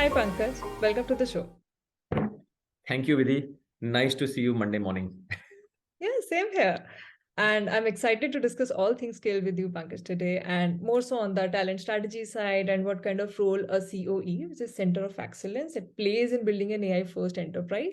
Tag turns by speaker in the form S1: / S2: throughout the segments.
S1: Hi Pankaj, welcome to the show.
S2: Thank you, Vidhi. Nice to see you Monday morning.
S1: Yeah, same here. And I'm excited to discuss all things scale with you, Pankaj, today, and more so on the talent strategy side and what kind of role a COE, which is Center of Excellence, it plays in building an AI first enterprise.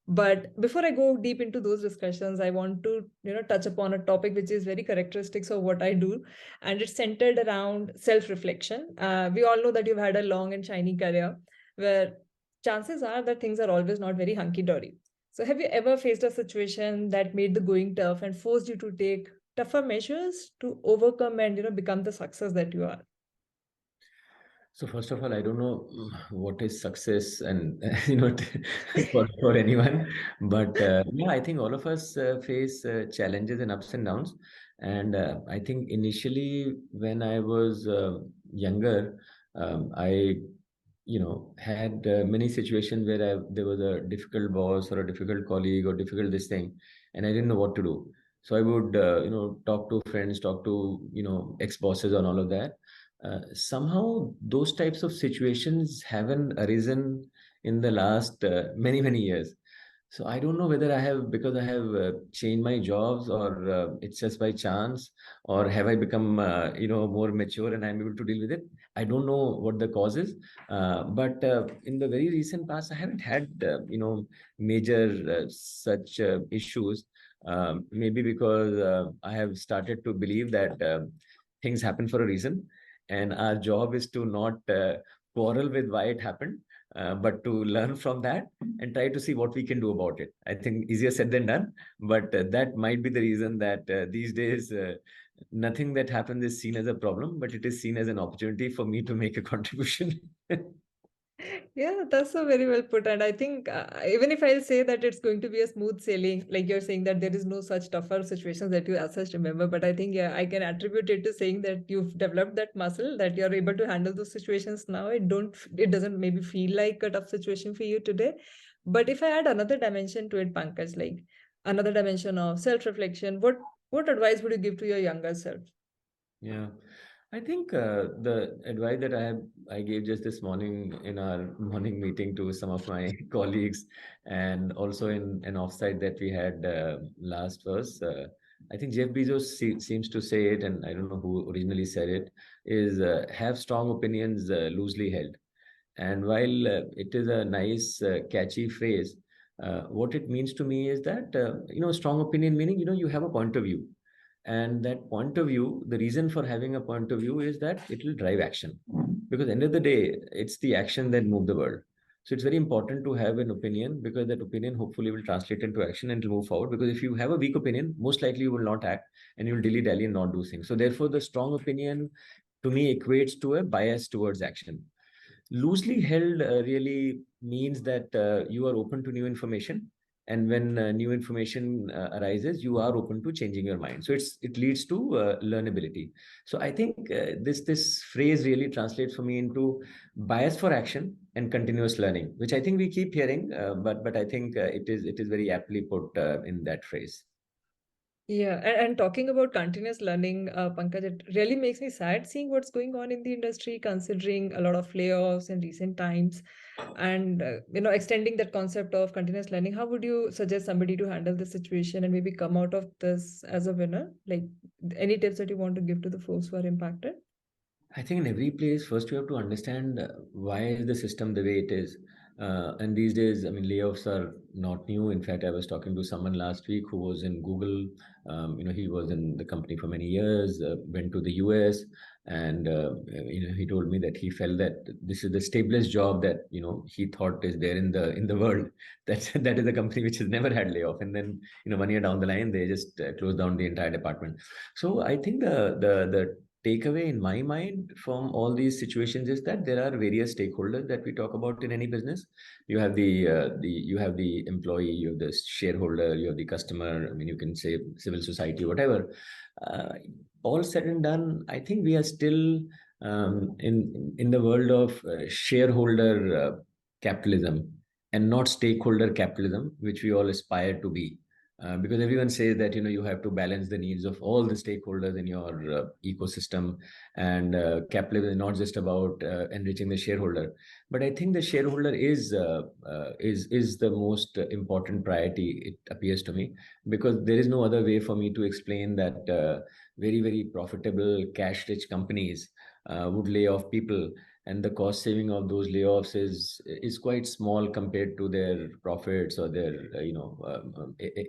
S1: But before I go deep into those discussions, I want to touch upon a topic which is very characteristics of what I do, and it's centered around self-reflection. We all know that you've had a long and shiny career where chances are that things are always not very hunky-dory. So, have you ever faced a situation that made the going tough and forced you to take tougher measures to overcome and become the success that you are?
S2: So first of all, I don't know what is success and for anyone, but yeah, I think all of us face challenges and ups and downs. And I think initially when I was younger, I had many situations where there was a difficult boss or a difficult colleague or difficult this thing, and I didn't know what to do. So I would talk to friends, talk to ex bosses on all of that. Somehow those types of situations haven't arisen in the last many years. So I don't know whether I have, because I have changed my jobs, or it's just by chance, or have I become more mature and I'm able to deal with it. I don't know what the cause is, but in the very recent past I haven't had major such issues. Maybe because I have started to believe that things happen for a reason, and our job is to not quarrel with why it happened, but to learn from that and try to see what we can do about it. I think easier said than done, but that might be the reason that these days nothing that happens is seen as a problem, but it is seen as an opportunity for me to make a contribution.
S1: Yeah, that's so very well put. And I think even if I'll say that it's going to be a smooth sailing, like you're saying that there is no such tougher situations that you as such remember, but I think yeah, I can attribute it to saying that you've developed that muscle that you're able to handle those situations now. It doesn't maybe feel like a tough situation for you today. But if I add another dimension to it, Pankaj, like another dimension of self-reflection, what advice would you give to your younger self?
S2: Yeah. I think the advice that I gave just this morning in our morning meeting to some of my colleagues, and also in an offsite that we had last was, I think Jeff Bezos seems to say it, and I don't know who originally said it, is have strong opinions loosely held. And while it is a nice, catchy phrase, what it means to me is that, strong opinion meaning, you have a point of view. And that point of view, the reason for having a point of view is that it will drive action. Because at the end of the day, it's the action that move the world. So it's very important to have an opinion, because that opinion hopefully will translate into action and will move forward. Because if you have a weak opinion, most likely you will not act and you will dilly-dally and not do things. So therefore, the strong opinion to me equates to a bias towards action. Loosely held really means that you are open to new information, and when new information arises, you are open to changing your mind. So it leads to learnability. So I think this phrase really translates for me into bias for action and continuous learning, which I think we keep hearing, but I think it is very aptly put in that phrase.
S1: Yeah, and talking about continuous learning, Pankaj, it really makes me sad seeing what's going on in the industry, considering a lot of layoffs in recent times, and extending that concept of continuous learning. How would you suggest somebody to handle the situation and maybe come out of this as a winner? Like any tips that you want to give to the folks who are impacted?
S2: I think in every place, first you have to understand why is the system the way it is. And these days, I mean, layoffs are not new. In fact, I was talking to someone last week who was in Google. He was in the company for many years, went to the US, and he told me that he felt that this is the stablest job that he thought is there in the world. That is a company which has never had layoff, and then 1 year down the line, they just closed down the entire department. So I think the takeaway in my mind from all these situations is that there are various stakeholders that we talk about in any business. You have the employee, you have the shareholder, you have the customer. I mean, you can say civil society, whatever. Uh, all said and done, I think we are still in the world of shareholder capitalism and not stakeholder capitalism, which we all aspire to be. Because everyone says that you have to balance the needs of all the stakeholders in your ecosystem, and capitalism is not just about enriching the shareholder, but I think the shareholder is the most important priority, it appears to me, because there is no other way for me to explain that very profitable cash rich companies would lay off people, and the cost saving of those layoffs is quite small compared to their profits or their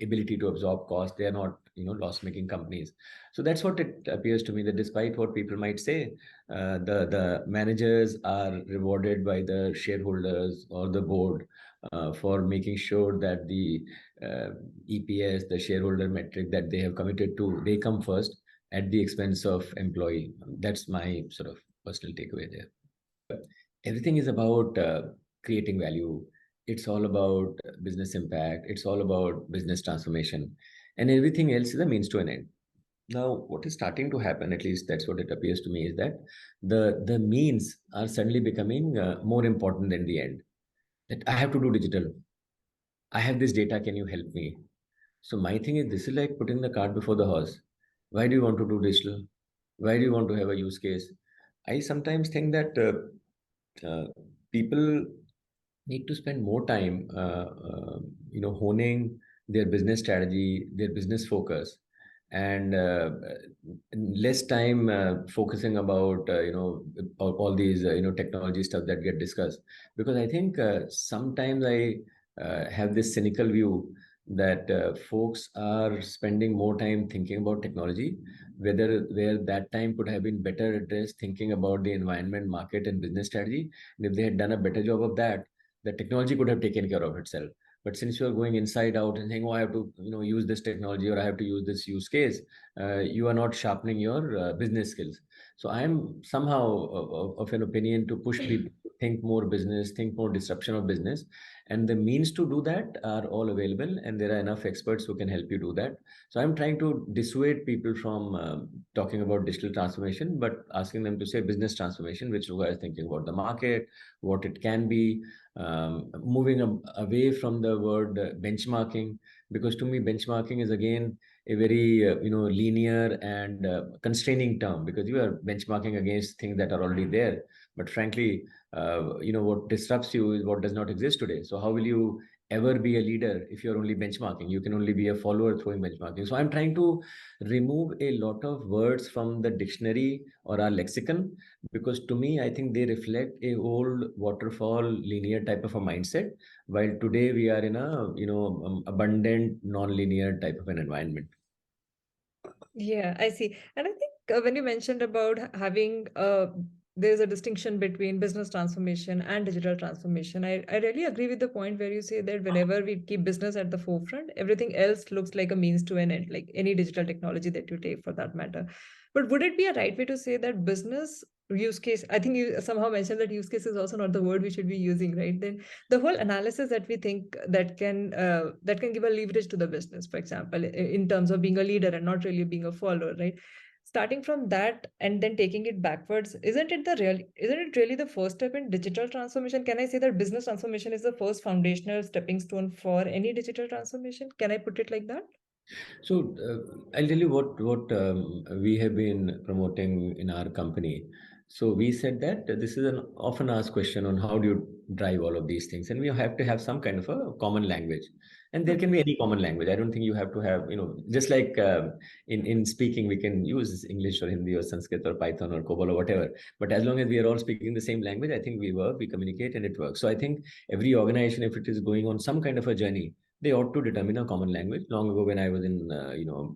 S2: ability to absorb cost. They are not loss making companies. So that's what it appears to me, that despite what people might say, the managers are rewarded by the shareholders or the board for making sure that the EPS, the shareholder metric that they have committed to, they come first at the expense of employee. That's my sort of personal takeaway there. Everything is about creating value. It's all about business impact. It's all about business transformation, and everything else is a means to an end. Now, what is starting to happen, at least that's what it appears to me, is that the means are suddenly becoming more important than the end. That I have to do digital. I have this data. Can you help me? So my thing is, this is like putting the cart before the horse. Why do you want to do digital? Why do you want to have a use case? I sometimes think that people need to spend more time honing their business strategy, their business focus, and less time focusing about all these technology stuff that get discussed. Because I think sometimes I have this cynical view that folks are spending more time thinking about technology, where that time could have been better addressed thinking about the environment, market, and business strategy. And if they had done a better job of that, the technology could have taken care of itself. But since you're going inside out and saying, oh, I have to use this technology, or I have to use this use case, you are not sharpening your business skills. So I'm somehow of an opinion to push people to think more business, think more disruption of business, and the means to do that are all available, and there are enough experts who can help you do that. So I'm trying to dissuade people from talking about digital transformation, but asking them to say business transformation, which requires thinking about the market, what it can be, moving away from the word benchmarking, because to me benchmarking is again a very linear and constraining term, because you are benchmarking against things that are already there. But frankly, what disrupts you is what does not exist today. So how will you ever be a leader if you're only benchmarking? You can only be a follower throwing benchmarking. So I'm trying to remove a lot of words from the dictionary or our lexicon, because to me I think they reflect a old waterfall linear type of a mindset, while today we are in a abundant non-linear type of an environment.
S1: Yeah, I see. And I think when you mentioned about having there's a distinction between business transformation and digital transformation, I really agree with the point where you say that whenever we keep business at the forefront, everything else looks like a means to an end, like any digital technology that you take for that matter. But would it be a right way to say that business use case, I think you somehow mentioned that use case is also not the word we should be using, right? Then the whole analysis that we think that can give a leverage to the business, for example, in terms of being a leader and not really being a follower, right? Starting from that and then taking it backwards, isn't it really the first step in digital transformation? Can I say that business transformation is the first foundational stepping stone for any digital transformation? Can I put it like that?
S2: So I'll tell you what we have been promoting in our company. So we said that this is an often asked question on how do you drive all of these things, and we have to have some kind of a common language, and there can be any common language. I don't think you have to have just like in speaking we can use English or Hindi or Sanskrit or Python or COBOL or whatever. But as long as we are all speaking the same language, I think we communicate and it works. So I think every organization, if it is going on some kind of a journey, they ought to determine a common language. Long ago, when I was in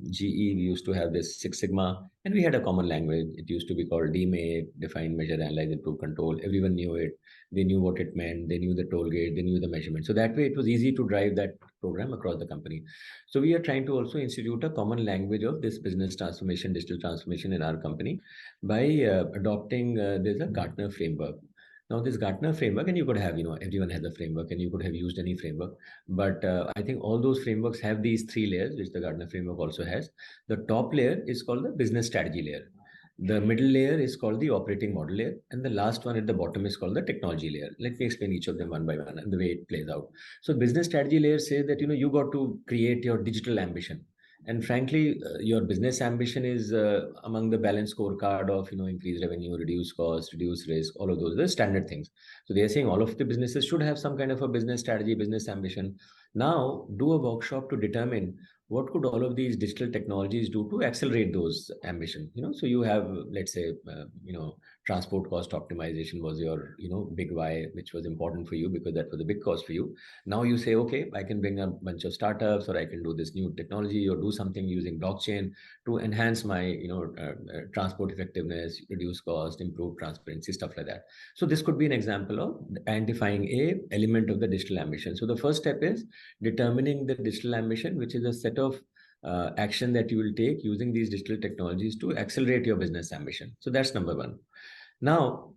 S2: GE, we used to have this Six Sigma, and we had a common language. It used to be called DMAID, define, measure, analyze, improve, control. Everyone knew it. They knew what it meant. They knew the toll gate. They knew the measurement. So that way, it was easy to drive that program across the company. So we are trying to also institute a common language of this business transformation, digital transformation in our company by adopting. There's a Gartner framework. Now, this Gartner framework, and you could have, everyone has a framework, and you could have used any framework. But I think all those frameworks have these three layers, which the Gartner framework also has. The top layer is called the business strategy layer. The middle layer is called the operating model layer, and the last one at the bottom is called the technology layer. Let me explain each of them one by one and the way it plays out. So business strategy layer says that you got to create your digital ambition. And frankly, your business ambition is among the balanced scorecard of increase revenue, reduce cost, reduce risk, all of those, the standard things. So they are saying all of the businesses should have some kind of a business strategy, business ambition. Now do a workshop to determine what could all of these digital technologies do to accelerate those ambition. So you have, let's say, transport cost optimization was your big why, which was important for you because that was a big cost for you. Now you say, okay, I can bring a bunch of startups, or I can do this new technology, or do something using blockchain to enhance my transport effectiveness, reduce cost, improve transparency, stuff like that. So this could be an example of identifying a element of the digital ambition. So the first step is determining the digital ambition, which is a set of action that you will take using these digital technologies to accelerate your business ambition. So that's number one. Now,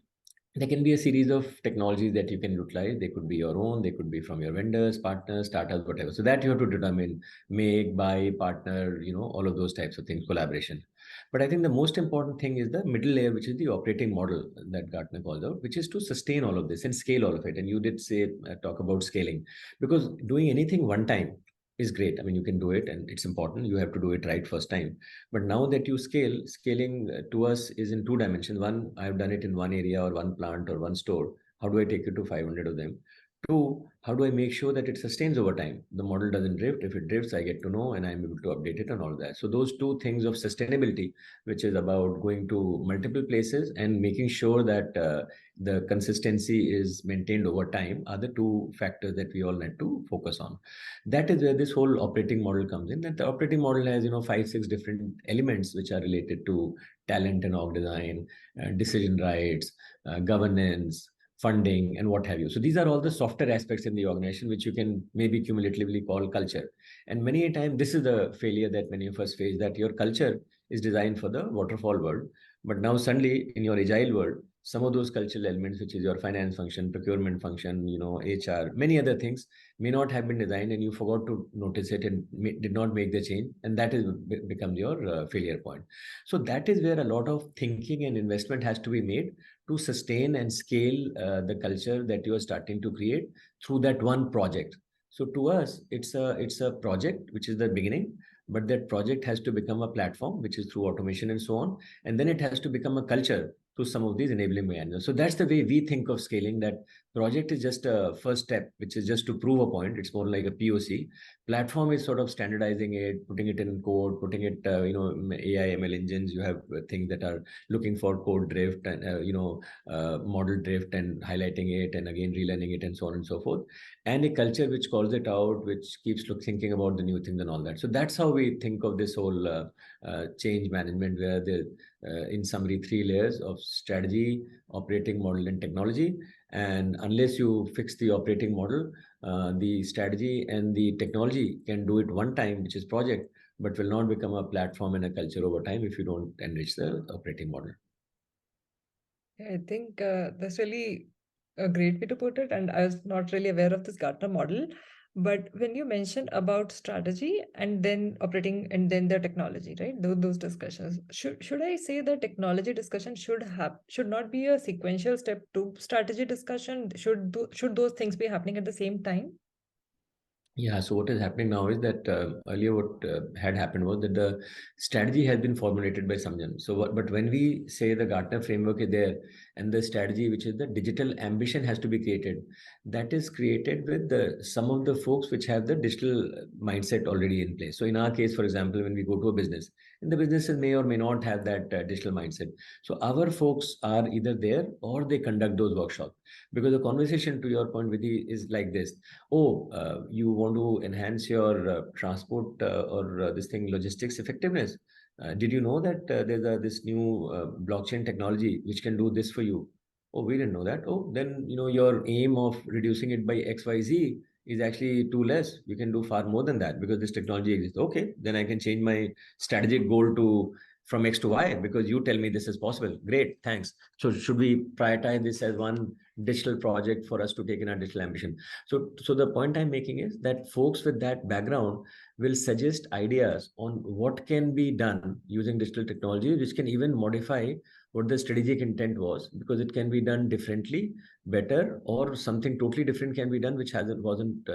S2: there can be a series of technologies that you can utilize. They could be your own, they could be from your vendors, partners, startups, whatever. So that you have to determine, make, buy, partner, all of those types of things, collaboration. But I think the most important thing is the middle layer, which is the operating model that Gartner calls out, which is to sustain all of this and scale all of it. And you did say, talk about scaling, because doing anything one time is great. I mean, you can do it and it's important. You have to do it right first time. But now that you scaling to us is in two dimensions. One, I've done it in one area or one plant or one store. How do I take it to 500 of them? Two, how do I make sure that it sustains over time? The model doesn't drift. If it drifts, I get to know and I'm able to update it and all that. So those two things of sustainability, which is about going to multiple places and making sure that the consistency is maintained over time, are the two factors that we all need to focus on. That is where this whole operating model comes in. That the operating model has 5, 6 different elements which are related to talent and org design, decision rights, governance, funding, and what have you. So these are all the softer aspects in the organization, which you can maybe cumulatively call culture. And many a time, this is the failure that many of us face, that your culture is designed for the waterfall world. But now suddenly in your agile world, some of those cultural elements, which is your finance function, procurement function, HR, many other things may not have been designed, and you forgot to notice it and did not make the change. And that is becomes your failure point. So that is where a lot of thinking and investment has to be made to sustain and scale the culture that you are starting to create through that one project. So to us, it's a project which is the beginning, but that project has to become a platform, which is through automation and so on, and then it has to become a culture to some of these enabling mechanisms. So that's the way we think of scaling. That project is just a first step, which is just to prove a point. It's more like a POC. Platform is sort of standardizing it, putting it in code, putting it, AI, ML engines. You have things that are looking for code drift and, model drift and highlighting it and again relearning it and so on and so forth. And a culture which calls it out, which keeps thinking about the new things and all that. So that's how we think of this whole change management, where the in summary, 3 layers of strategy, operating model, and technology. And unless you fix the operating model, the strategy and the technology can do it one time, which is project, but will not become a platform and a culture over time if you don't enrich the operating model.
S1: I think that's really a great way to put it. And I was not really aware of this Gartner model. But when you mentioned about strategy and then operating and then the technology, right? Those discussions. Should I say the technology discussion should not be a sequential step to strategy discussion? Should those things be happening at the same time?
S2: Yeah, so what is happening now is that earlier what had happened was that the strategy has been formulated by someone. But when we say the Gartner framework is there and the strategy, which is the digital ambition, has to be created, that is created with some of the folks which have the digital mindset already in place. So in our case, for example, when we go to a business, and the businesses may or may not have that digital mindset. So our folks are either there or they conduct those workshops. Because the conversation, to your point, Vidhi, is like this. Oh, you want to enhance your transport or this thing logistics effectiveness. Did you know that there's this new blockchain technology which can do this for you? Oh, we didn't know that. Oh, then your aim of reducing it by XYZ is actually too less. We can do far more than that because this technology exists. Okay, then I can change my strategic goal to from X to Y because you tell me this is possible. Great, thanks. So should we prioritize this as one digital project for us to take in our digital ambition? So the point I'm making is that folks with that background will suggest ideas on what can be done using digital technology, which can even modify what the strategic intent was, because it can be done differently, better, or something totally different can be done which wasn't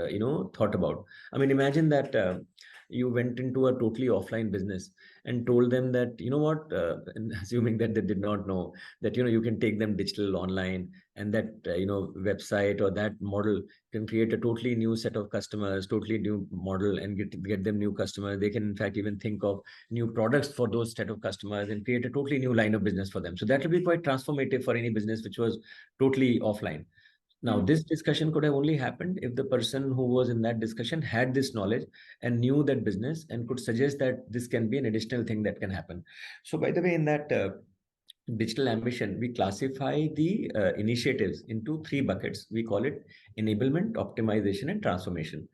S2: thought about. I mean, imagine that you went into a totally offline business and told them that, you know what, and assuming that they did not know that, you can take them digital online, and that website or that model can create a totally new set of customers, totally new model, and get them new customers. They can in fact even think of new products for those set of customers and create a totally new line of business for them. So that will be quite transformative for any business which was totally offline. Now, this discussion could have only happened if the person who was in that discussion had this knowledge and knew that business and could suggest that this can be an additional thing that can happen. So, by the way, in that digital ambition, we classify the initiatives into three buckets. We call it enablement, optimization, and transformation.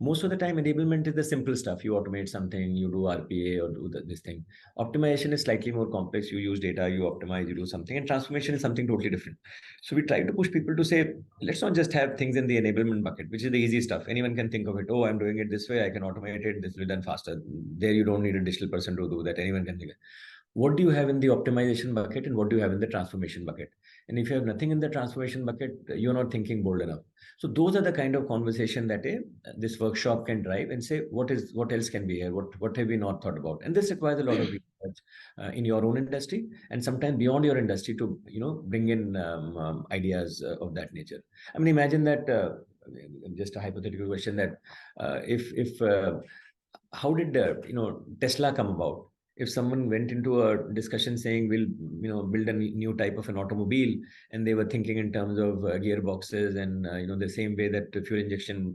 S2: Most of the time, enablement is the simple stuff. You automate something, you do RPA or do this thing. Optimization is slightly more complex. You use data, you optimize, you do something. And transformation is something totally different. So we try to push people to say, let's not just have things in the enablement bucket, which is the easy stuff. Anyone can think of it. Oh, I'm doing it this way. I can automate it. This will be done faster. There, you don't need a digital person to do that. Anyone can think it. What do you have in the optimization bucket and what do you have in the transformation bucket? And if you have nothing in the transformation bucket, you're not thinking bold enough. So those are the kind of conversation that this workshop can drive and say, what else can be here? What have we not thought about? And this requires a lot of research in your own industry and sometimes beyond your industry to bring in ideas of that nature. I mean, imagine that just a hypothetical question that if how did Tesla come about? If someone went into a discussion saying we'll build a new type of an automobile, and they were thinking in terms of gearboxes and the same way that fuel injection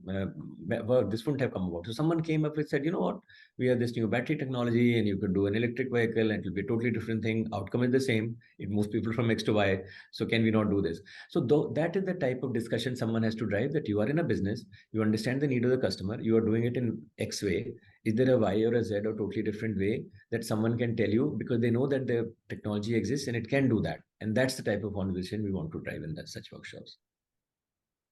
S2: worked, this wouldn't have come about. So someone came up and said, you know what, we have this new battery technology and you could do an electric vehicle and it will be a totally different thing. Outcome is the same. It moves people from X to Y. So can we not do this? So that is the type of discussion someone has to drive, that you are in a business, you understand the need of the customer, you are doing it in X way. Is there a Y or a Z or totally different way that someone can tell you, because they know that the technology exists and it can do that? And that's the type of conversation we want to drive in such workshops.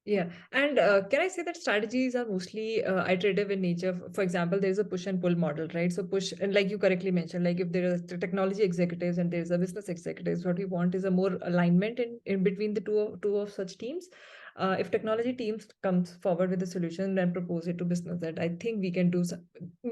S1: Yeah. And can I say that strategies are mostly iterative in nature? For example, there's a push and pull model, right? So push, and like you correctly mentioned, like if there are technology executives and there's a business executives, what we want is a more alignment in between the two of such teams. If technology teams comes forward with a solution and propose it to business, that I think we can do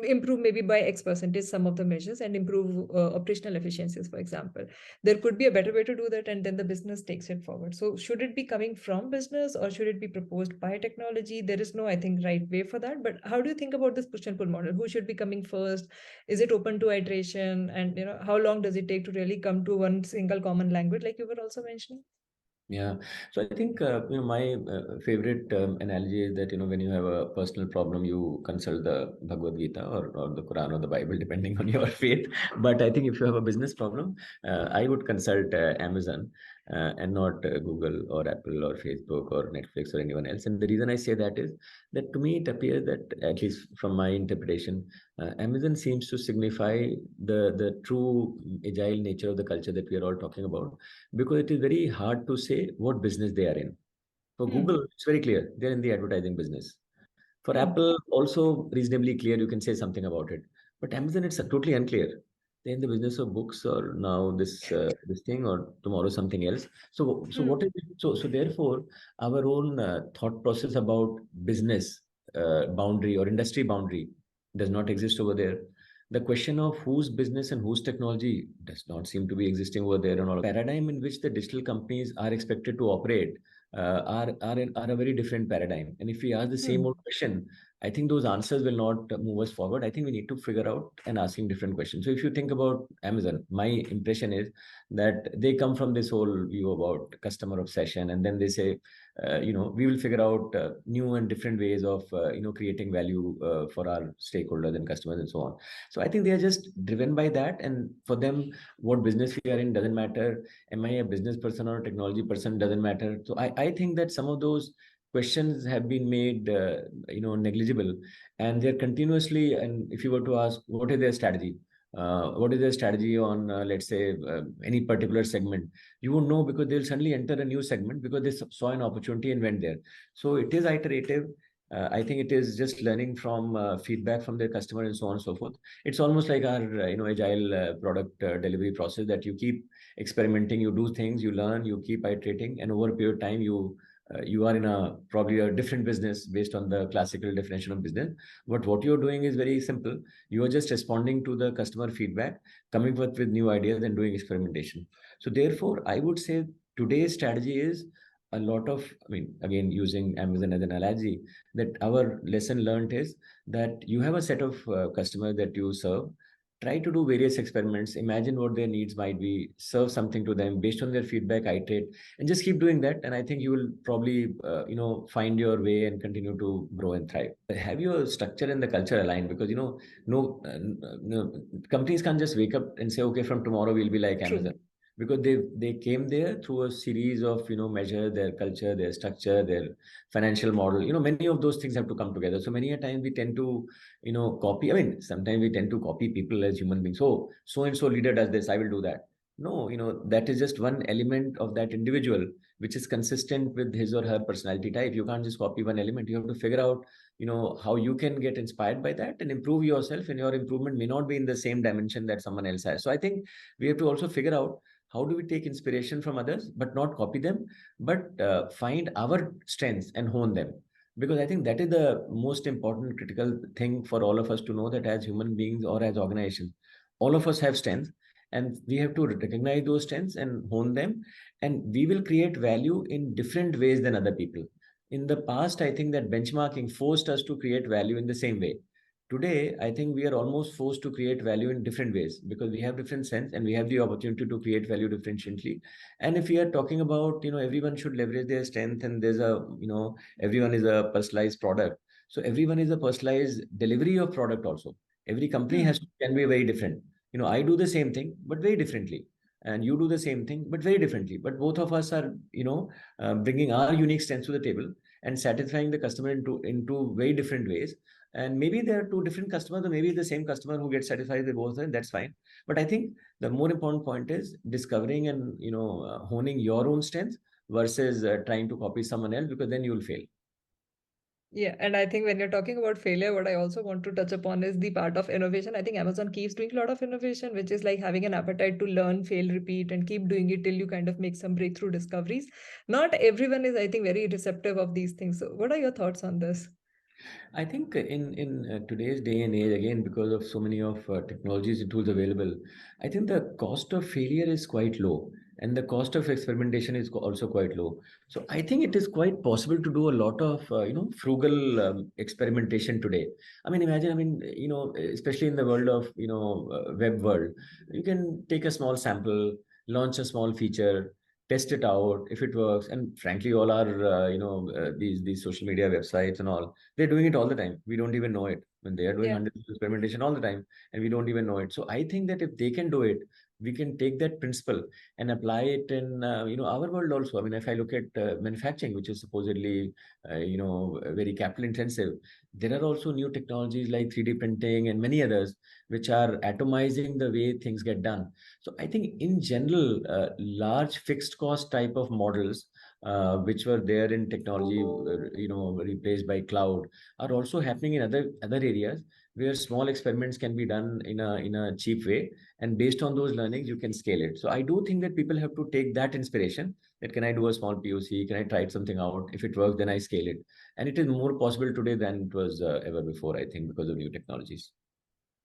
S1: improve maybe by X percentage some of the measures and improve operational efficiencies, for example. There could be a better way to do that, and then the business takes it forward. So should it be coming from business or should it be proposed by technology? There is no, I think, right way for that. But how do you think about this push and pull model? Who should be coming first? Is it open to iteration? And how long does it take to really come to one single common language, like you were also mentioning?
S2: Yeah, so I think my favorite analogy is that when you have a personal problem, you consult the Bhagavad Gita or the Quran or the Bible, depending on your faith. But I think if you have a business problem, I would consult Amazon and not Google or Apple or Facebook or Netflix or anyone else. And the reason I say that is that to me it appears that, at least from my interpretation, Amazon seems to signify the true agile nature of the culture that we are all talking about, because it is very hard to say what business they are in. For Google, it's very clear. They're in the advertising business. For Apple, also reasonably clear. You can say something about it. But Amazon, it's totally unclear. They're in the business of books, or now this thing, or tomorrow something else. So what is it? So therefore, our own thought process about business boundary or industry boundary does not exist over there. The question of whose business and whose technology does not seem to be existing over there. And all paradigm in which the digital companies are expected to operate are a very different paradigm. And if we ask the same old question, I think those answers will not move us forward. I think we need to figure out and asking different questions. So if you think about Amazon, my impression is that they come from this whole view about customer obsession, and then they say, we will figure out new and different ways of creating value for our stakeholders and customers and so on. So I think they are just driven by that, and for them, what business we are in doesn't matter. Am I a business person or a technology person? Doesn't matter. So I think that some of those questions have been made negligible, and they're continuously. And if you were to ask what is their strategy, what is their strategy on, let's say, any particular segment? You won't know because they'll suddenly enter a new segment because they saw an opportunity and went there. So it is iterative. I think it is just learning from feedback from their customer and so on and so forth. It's almost like our, agile product delivery process, that you keep experimenting, you do things, you learn, you keep iterating, and over a period of time, you are in a probably a different business based on the classical definition of business. But what you're doing is very simple. You are just responding to the customer feedback, coming up with new ideas and doing experimentation. So therefore, I would say today's strategy is a lot of, I mean, again, using Amazon as an analogy, that our lesson learned is that you have a set of customers that you serve. Try to do various experiments, imagine what their needs might be, serve something to them based on their feedback, iterate, and just keep doing that. And I think you will probably find your way and continue to grow and thrive. Have your structure and the culture aligned, because no companies can't just wake up and say, okay, from tomorrow we'll be like
S1: True.
S2: Amazon, because they came there through a series of measure, their culture, their structure, their financial model. Many of those things have to come together. So many a time we tend to copy. I mean, sometimes we tend to copy people as human beings. So and so leader does this, I will do that. No, that is just one element of that individual which is consistent with his or her personality type. You can't just copy one element. You have to figure out how you can get inspired by that and improve yourself, and your improvement may not be in the same dimension that someone else has. So I think we have to also figure out how do we take inspiration from others but not copy them, but find our strengths and hone them. Because I think that is the most important critical thing for all of us to know, that as human beings or as organizations, all of us have strengths, and we have to recognize those strengths and hone them, and we will create value in different ways than other people. In the past, I think that benchmarking forced us to create value in the same way. Today, I think we are almost forced to create value in different ways, because we have different sense and we have the opportunity to create value differentially. And if we are talking about, everyone should leverage their strength, and there's a, everyone is a personalized product. So everyone is a personalized delivery of product also. Every company can be very different. I do the same thing, but very differently. And you do the same thing, but very differently. But both of us are, bringing our unique strengths to the table and satisfying the customer into very different ways. And maybe there are two different customers, or maybe the same customer who gets satisfied with both, and that's fine. But I think the more important point is discovering and honing your own strengths versus trying to copy someone else, because then you will fail.
S1: Yeah, and I think when you're talking about failure, what I also want to touch upon is the part of innovation. I think Amazon keeps doing a lot of innovation, which is like having an appetite to learn, fail, repeat, and keep doing it till you kind of make some breakthrough discoveries. Not everyone is, I think, very receptive of these things. So, what are your thoughts on this?
S2: I think in today's day and age, again, because of so many of technologies and tools available, I think the cost of failure is quite low, and the cost of experimentation is also quite low. So I think it is quite possible to do a lot of frugal experimentation today. I mean, imagine, I mean, especially in the world of web world, you can take a small sample, launch a small feature, test it out. If it works, and frankly, all our these social media websites and all, they're doing it all the time. We don't even know it. When they are doing
S1: Yeah.
S2: hundreds of experimentation all the time, and we don't even know it. So I think that if they can do it, we can take that principle and apply it in our world also. I mean, if I look at manufacturing, which is supposedly very capital intensive, there are also new technologies like 3D printing and many others which are atomizing the way things get done. So I think in general, large fixed cost type of models which were there in technology, replaced by cloud, are also happening in other areas where small experiments can be done in a cheap way, and based on those learnings, you can scale it. So I do think that people have to take that inspiration. That can I do a small POC? Can I try something out? If it works, then I scale it, and it is more possible today than it was ever before. I think because of new technologies.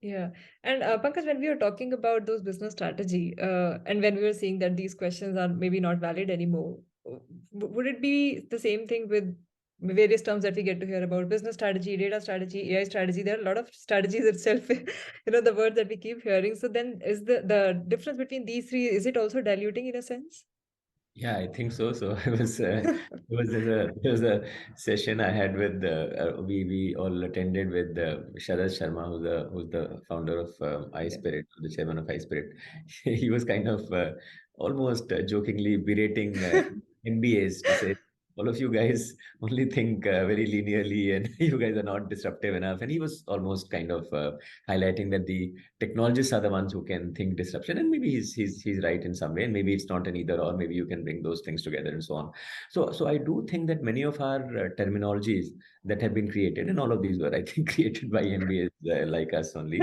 S1: Yeah. And Pankaj, when we were talking about those business strategy, and when we were seeing that these questions are maybe not valid anymore, would it be the same thing with various terms that we get to hear about business strategy, data strategy, AI strategy? There are a lot of strategies itself, the words that we keep hearing. So then is the difference between these three, is it also diluting in a sense?
S2: Yeah, I think so. So I was there was a session I had with we all attended with Sharad Sharma, who's the founder of
S1: Yeah.
S2: iSpirit, the chairman of iSpirit. He was kind of almost jokingly berating MBAs to say. all of you guys only think very linearly, and you guys are not disruptive enough. And he was almost kind of highlighting that the technologists are the ones who can think disruption, and maybe he's right in some way, and maybe it's not an either or. Maybe you can bring those things together and so on. So I do think that many of our terminologies that have been created, and all of these were, I think, created by MBAs like us only,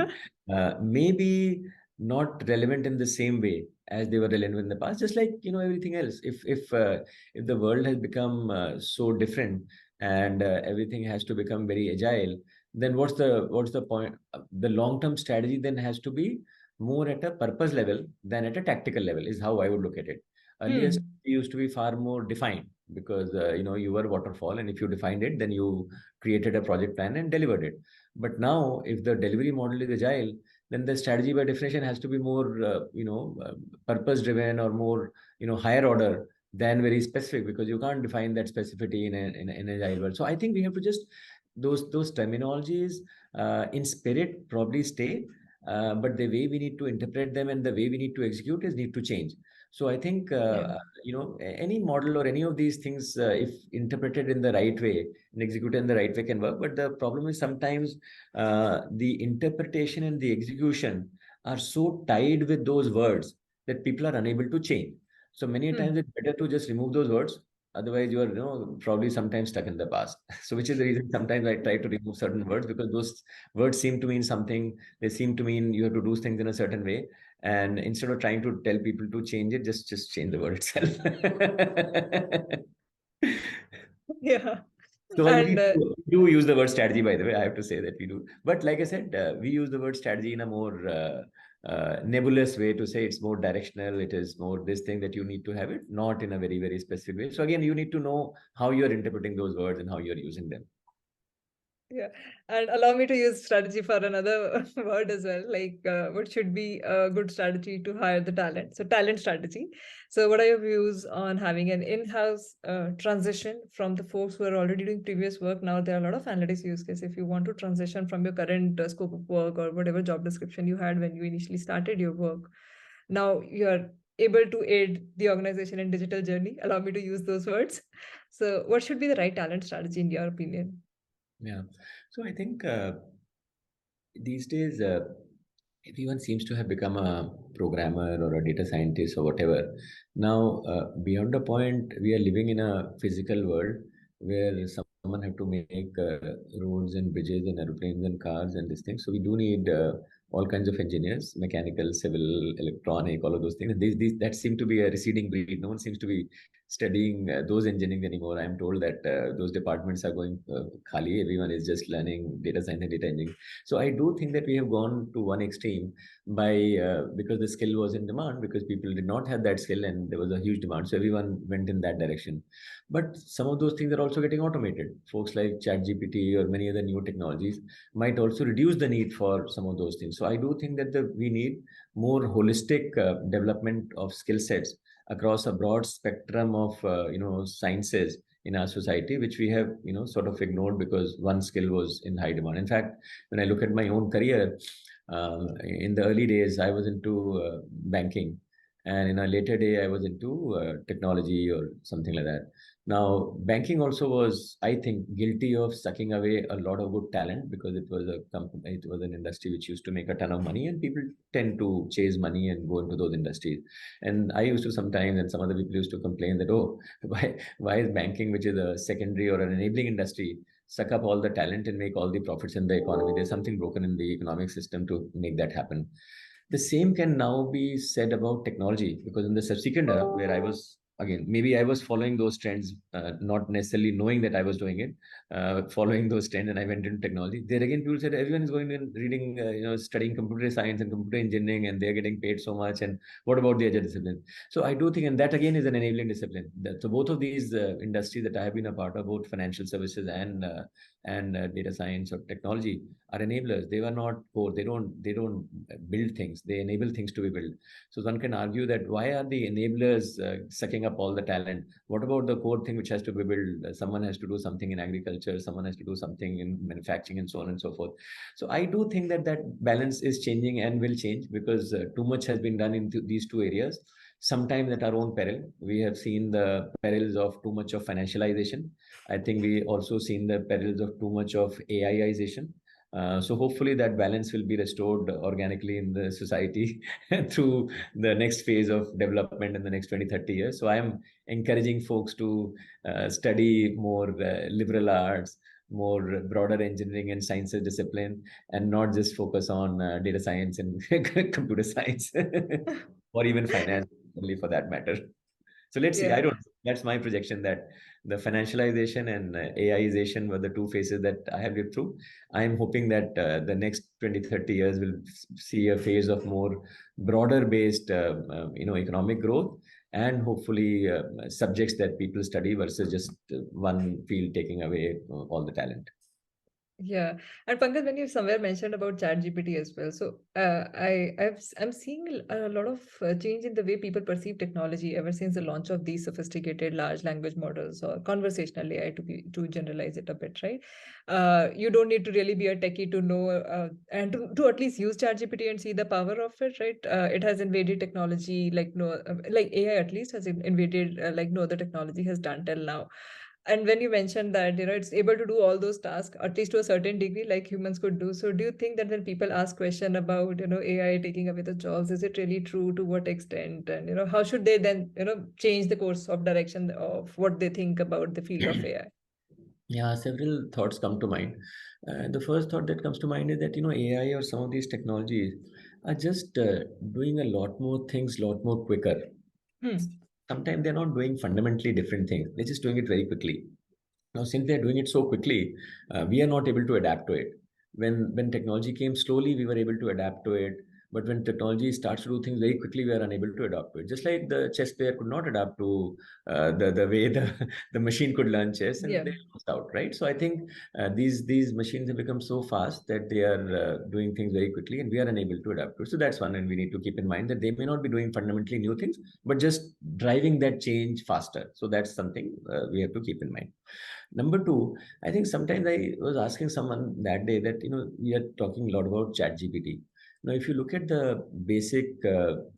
S2: maybe not relevant in the same way as they were relevant in the past. Just like everything else. If the world has become so different, and everything has to become very agile, then what's the point? The long term strategy then has to be more at a purpose level than at a tactical level, is how I would look at it. Earlier,
S1: Hmm.
S2: strategy used to be far more defined, because you were waterfall, and if you defined it, then you created a project plan and delivered it. But now, if the delivery model is agile, then the strategy by definition has to be more purpose driven, or more higher order than very specific, because you can't define that specificity in an agile world. So I think we have to just, those terminologies in spirit probably stay, but the way we need to interpret them and the way we need to execute is need to change. So I think
S1: Yeah.
S2: any model or any of these things, if interpreted in the right way and executed in the right way, can work. But the problem is sometimes the interpretation and the execution are so tied with those words that people are unable to change. So many
S1: Hmm.
S2: times it's better to just remove those words. Otherwise, you are probably sometimes stuck in the past. So which is the reason sometimes I try to remove certain words, because those words seem to mean something. They seem to mean you have to do things in a certain way. And instead of trying to tell people to change it, just change the word itself.
S1: Yeah.
S2: So while we
S1: And
S2: do use the word strategy, by the way, I have to say that we do. But like I said, we use the word strategy in a more nebulous way, to say it's more directional. It is more this thing that you need to have it, not in a very, very specific way. So again, you need to know how you're interpreting those words and how you're using them.
S1: yeah, and allow me to use strategy for another word as well. Like, what should be a good strategy to hire the talent? So, talent strategy. So, what are your views on having an in-house transition from the folks who are already doing previous work? Now, there are a lot of analytics use case. If you want to transition from your current scope of work or whatever job description you had when you initially started your work, now you are able to aid the organization in digital journey. Allow me to use those words. So, what should be the right talent strategy in your opinion?
S2: Yeah. So I think these days, everyone seems to have become a programmer or a data scientist or whatever. Now, beyond the point, we are living in a physical world where someone have to make roads and bridges and aeroplanes and cars and these things. So we do need all kinds of engineers, mechanical, civil, electronic, all of those things. And these that seem to be a receding breed. No one seems to be studying those engineering anymore. I'm told that those departments are going khali. Everyone is just learning data science and data engineering. So I do think that we have gone to one extreme by because the skill was in demand, because people did not have that skill and there was a huge demand. So everyone went in that direction. But some of those things are also getting automated. Folks like ChatGPT or many other new technologies might also reduce the need for some of those things. So I do think that we need more holistic development of skill sets across a broad spectrum of sciences in our society, which we have sort of ignored because one skill was in high demand. In fact, when I look at my own career, in the early days I was into banking, and in a later day I was into technology or something like that. Now, banking also was, I think, guilty of sucking away a lot of good talent, because it was a company, it was an industry which used to make a ton of money, and people tend to chase money and go into those industries. And I used to sometimes, and some other people used to complain that, oh, why is banking, which is a secondary or an enabling industry, suck up all the talent and make all the profits in the economy? There's something broken in the economic system to make that happen. The same can now be said about technology, because in the subsequent era, where I was, again, maybe I was following those trends, not necessarily knowing that I was doing it, following those trends, and I went into technology. There again, people said everyone is going and reading, studying computer science and computer engineering, and they're getting paid so much. And what about the other discipline? So I do think, and that again is an enabling discipline. So both of these industries that I have been a part of, both financial services and data science or technology, are enablers. They were not core. They don't build things. They enable things to be built. So one can argue that why are the enablers sucking up all the talent? What about the core thing which has to be built? Someone has to do something in agriculture. Someone has to do something in manufacturing, and so on and so forth. So I do think that that balance is changing and will change, because too much has been done into these two areas. sometimes at our own peril. We have seen the perils of too much of financialization. I think we also seen the perils of too much of AIization. So hopefully that balance will be restored organically in the society through the next phase of development in the next 20, 30 years. So I am encouraging folks to study more liberal arts, more broader engineering and sciences discipline, and not just focus on data science and computer science or even finance, only for that matter. So let's see. I
S1: Yeah.
S2: don't. That's my projection that the financialization and AIization were the two phases that I have lived through. I am hoping that the next 20, 30 years will see a phase of more broader based, economic growth, and hopefully subjects that people study versus just one field taking away all the talent.
S1: Yeah, and Pankaj, when you somewhere mentioned about ChatGPT as well, so I'm seeing a lot of change in the way people perceive technology ever since the launch of these sophisticated large language models or conversational AI to generalize it a bit, right? You don't need to really be a techie to know and to at least use ChatGPT and see the power of it, right? It has invaded technology like no like AI at least has invaded like no other technology has done till now. And when you mentioned that, it's able to do all those tasks, at least to a certain degree, like humans could do. So do you think that when people ask question about, AI taking away the jobs, is it really true? To what extent? And, how should they then, change the course of direction of what they think about the field of AI?
S2: Yeah, several thoughts come to mind. The first thought that comes to mind is that AI or some of these technologies are just doing a lot more things, lot more quicker.
S1: Hmm.
S2: Sometimes they're not doing fundamentally different things; they're just doing it very quickly. Now, since they're doing it so quickly, we are not able to adapt to it. When technology came slowly, we were able to adapt to it. But when technology starts to do things very quickly, we are unable to adapt to it. Just like the chess player could not adapt to the way the machine could learn chess, and
S1: Yeah.
S2: they lost out, right? So I think these machines have become so fast that they are doing things very quickly, and we are unable to adapt to it. So that's one, and we need to keep in mind that they may not be doing fundamentally new things, but just driving that change faster. So that's something we have to keep in mind. Number two, I think sometimes I was asking someone that day that, we are talking a lot about ChatGPT. Now, if you look at the basic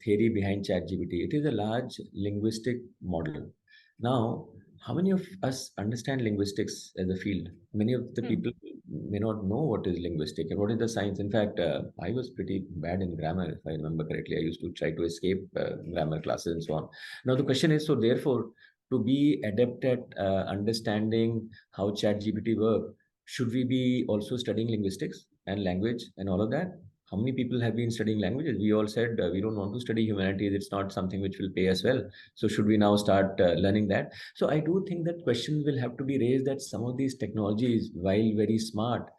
S2: theory behind ChatGPT, it is a large linguistic model. Now, how many of us understand linguistics as a field? Many of the
S1: Hmm.
S2: people may not know what is linguistic and what is the science. In fact, I was pretty bad in grammar, if I remember correctly. I used to try to escape grammar classes and so on. Now, the question is, so therefore, to be adept at understanding how ChatGPT work, should we be also studying linguistics and language and all of that? How many people have been studying languages? We all said we don't want to study humanities. It's not something which will pay us well. So should we now start learning that? So I do think that questions will have to be raised that some of these technologies, while very smart,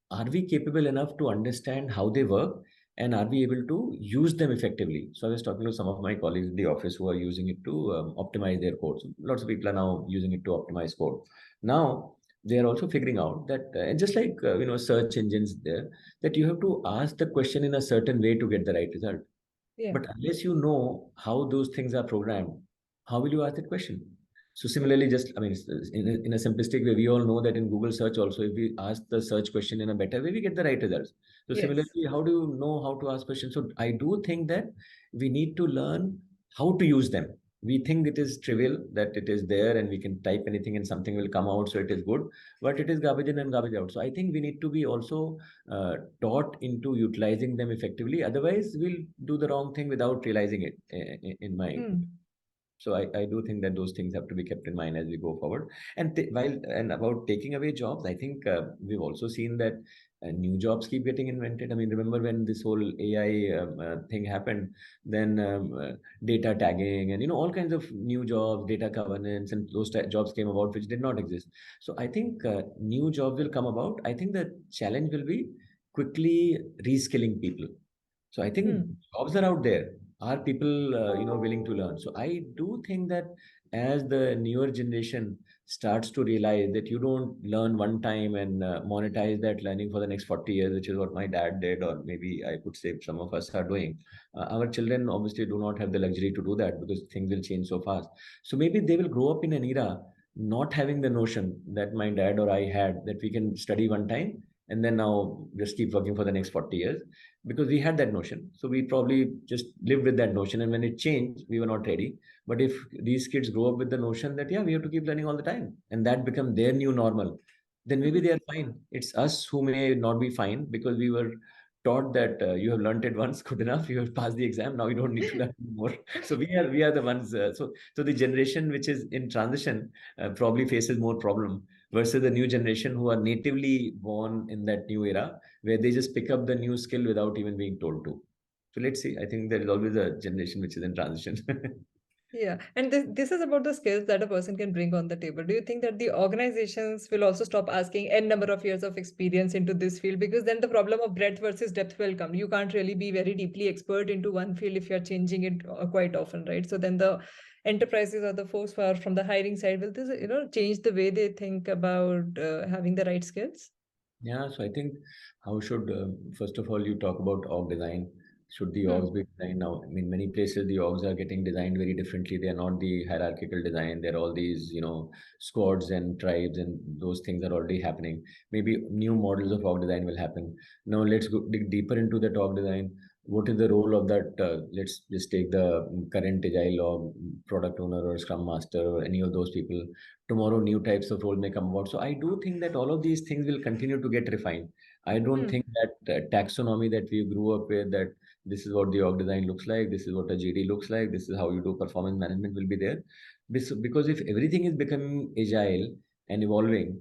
S2: are we capable enough to understand how they work, and are we able to use them effectively? So I was talking to some of my colleagues in the office who are using it to optimize their code. So lots of people are now using it to optimize code. Now they are also figuring out that and just like search engines there, that you have to ask the question in a certain way to get the right result.
S1: Yeah.
S2: But unless you know how those things are programmed, how will you ask that question? So similarly, just I mean, in a simplistic way, we all know that in Google search also, if we ask the search question in a better way, we get the right results. So
S1: Yes.
S2: similarly, how do you know how to ask questions? So I do think that we need to learn how to use them. We think it is trivial that it is there and we can type anything and something will come out, so it is good, but it is garbage in and garbage out. So I think we need to be also taught into utilizing them effectively. Otherwise, we'll do the wrong thing without realizing it, in my.
S1: Hmm.
S2: So I do think that those things have to be kept in mind as we go forward. And while and about taking away jobs, I think we've also seen that new jobs keep getting invented. I mean, remember when this whole AI thing happened, then data tagging and all kinds of new jobs, data governance, and those jobs came about which did not exist. So I think new jobs will come about. I think the challenge will be quickly reskilling people. So I think
S1: Hmm.
S2: jobs are out there. Are people, willing to learn? So I do think that as the newer generation starts to realize that you don't learn one time and monetize that learning for the next 40 years, which is what my dad did, or maybe I could say some of us are doing. Our children obviously do not have the luxury to do that because things will change so fast. So maybe they will grow up in an era not having the notion that my dad or I had, that we can study one time and then now just keep working for the next 40 years, because we had that notion. So we probably just lived with that notion, and when it changed, we were not ready. But if these kids grow up with the notion that, yeah, we have to keep learning all the time, and that become their new normal, then maybe they are fine. It's us who may not be fine, because we were taught that you have learned it once, good enough, you have passed the exam, now you don't need to learn more. So we are the ones. So the generation which is in transition probably faces more problem versus the new generation who are natively born in that new era, where they just pick up the new skill without even being told to. So let's see. I think there is always a generation which is in transition.
S1: Yeah, and this is about the skills that a person can bring on the table. Do you think that the organizations will also stop asking n number of years of experience into this field? Because then the problem of breadth versus depth will come. You can't really be very deeply expert into one field if you're changing it quite often, right? So then the enterprises or the folks who are from the hiring side will this, change the way they think about having the right skills?
S2: Yeah, so I think how should first of all you talk about org design. Should the
S1: Hmm.
S2: orgs be designed now? I mean, many places the orgs are getting designed very differently. They are not the hierarchical design. They're all these, squads and tribes, and those things are already happening. Maybe new models of org design will happen. Now let's go dig deeper into the org design. What is the role of that? Let's just take the current agile org, product owner or scrum master or any of those people. Tomorrow new types of role may come about. So I do think that all of these things will continue to get refined. I don't
S1: Hmm.
S2: think that taxonomy that we grew up with, that this is what the org design looks like, this is what a GD looks like, this is how you do performance management, will be there. Because if everything is becoming agile and evolving,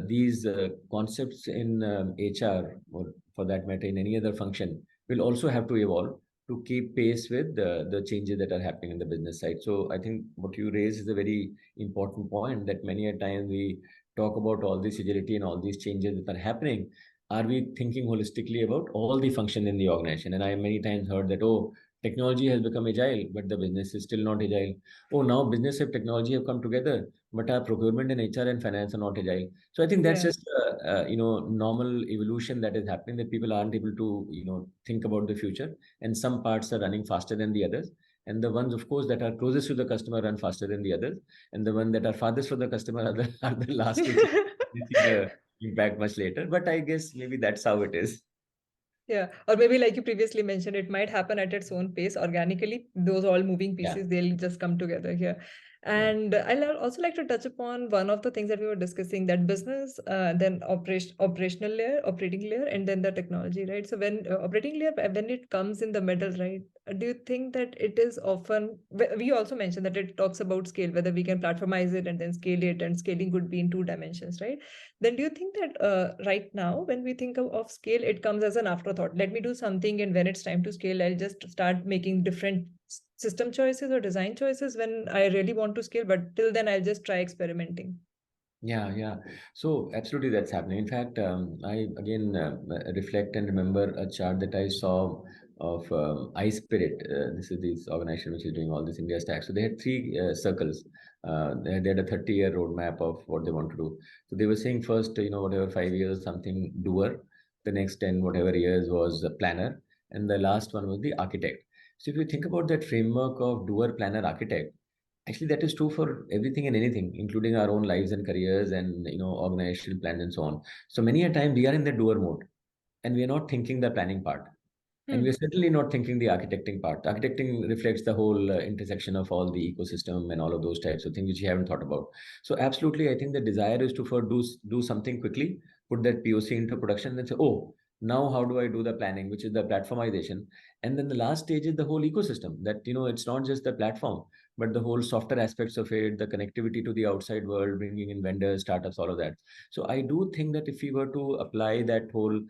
S2: these concepts in HR, or for that matter in any other function, will also have to evolve to keep pace with the changes that are happening in the business side. So I think what you raise is a very important point, that many a time we talk about all this agility and all these changes that are happening. Are we thinking holistically about all the function in the organization? And I many times heard that, oh, technology has become agile, but the business is still not agile. Oh, now business and technology have come together, but our procurement and HR and finance are not agile. So I think that's
S1: Yeah.
S2: just normal evolution that is happening, that people aren't able to think about the future, and some parts are running faster than the others, and the ones, of course, that are closest to the customer run faster than the others, and the one that are farthest from the customer are the last to see, they see the impact much later. But I guess maybe that's how it is.
S1: Yeah, or maybe like you previously mentioned, it might happen at its own pace organically. Those all moving
S2: Yeah,
S1: pieces, they'll just come together here.
S2: yeah.
S1: And also like to touch upon one of the things that we were discussing, that business, then operational layer, operating layer, and then the technology, right? So when operating layer, when it comes in the middle, right? Do you think that it is often, we also mentioned that it talks about scale, whether we can platformize it and then scale it, and scaling could be in two dimensions, right? Then do you think that right now, when we think of scale, it comes as an afterthought? Let me do something, and when it's time to scale, I'll just start making different system choices or design choices when I really want to scale. But till then, I'll just try experimenting.
S2: Yeah, yeah. So absolutely, that's happening. In fact, I again reflect and remember a chart that I saw of iSpirit. This is this organization which is doing all this India stack. So they had three circles. They had a 30-year roadmap of what they want to do. So they were saying first, whatever 5 years, something doer. The next 10, whatever years was a planner. And the last one was the architect. So if you think about that framework of doer, planner, architect, actually that is true for everything and anything, including our own lives and careers and organizational plans and so on. So many a time we are in the doer mode, and we are not thinking the planning part, and
S1: Hmm.
S2: we're certainly not thinking the architecting part. Architecting reflects the whole intersection of all the ecosystem and all of those types of things which you haven't thought about. So absolutely, I think the desire is to for do something quickly, put that POC into production, and say, oh, now how do I do the planning, which is the platformization. And then the last stage is the whole ecosystem, that it's not just the platform, but the whole software aspects of it, the connectivity to the outside world, bringing in vendors, startups, all of that. So I do think that if we were to apply that whole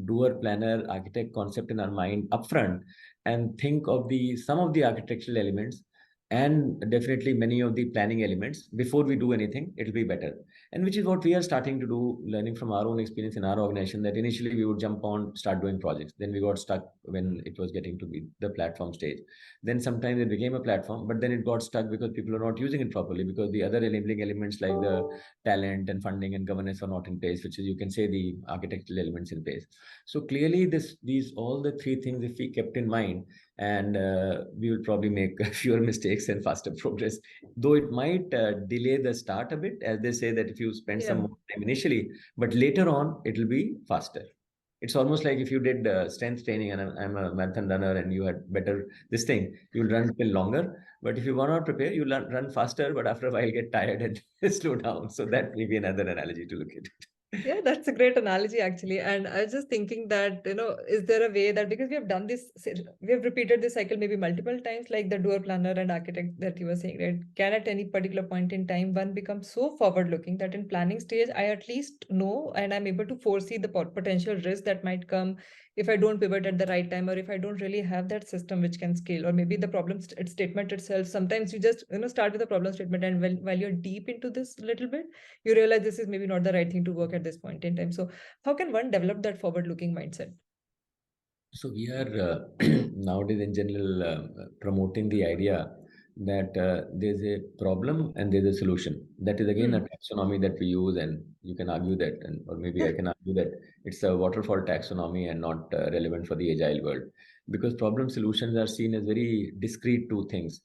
S2: doer, planner, architect concept in our mind upfront, and think of the some of the architectural elements, and definitely many of the planning elements before we do anything, it'll be better. And which is what we are starting to do, learning from our own experience in our organization, that initially we would jump on, start doing projects, then we got stuck when it was getting to be the platform stage. Then sometimes it became a platform, but then it got stuck because people are not using it properly, because the other enabling elements like the talent and funding and governance are not in place, which is, you can say, the architectural elements in place. So clearly, these all the three things, if we kept in mind, and we will probably make fewer mistakes and faster progress. Though it might delay the start a bit, as they say that if if you spend some more time initially, but later on it will be faster. It's almost like if you did strength training, and I'm a marathon runner, and you had better this thing, you'll run till longer. But if you were not prepared, you'll run faster, but after a while get tired and slow down. So that may be another analogy to look at it.
S1: Yeah, that's a great analogy actually. And I was just thinking that, is there a way that because we have done this, we have repeated this cycle maybe multiple times, like the doer planner and architect that you were saying, right? Can at any particular point in time one become so forward looking that in planning stage, I at least know and I'm able to foresee the potential risk that might come if I don't pivot at the right time, or if I don't really have that system which can scale, or maybe the problem statement itself. Sometimes you just, start with a problem statement, and while you're deep into this little bit, you realize this is maybe not the right thing to work at this point in time. So how can one develop that forward looking mindset?
S2: So we are nowadays in general promoting the idea that there's a problem and there's a solution. That is again a
S1: Hmm.
S2: taxonomy that we use, and you can argue that, and or maybe I can argue that it's a waterfall taxonomy and not relevant for the agile world, because problem solutions are seen as very discrete two things.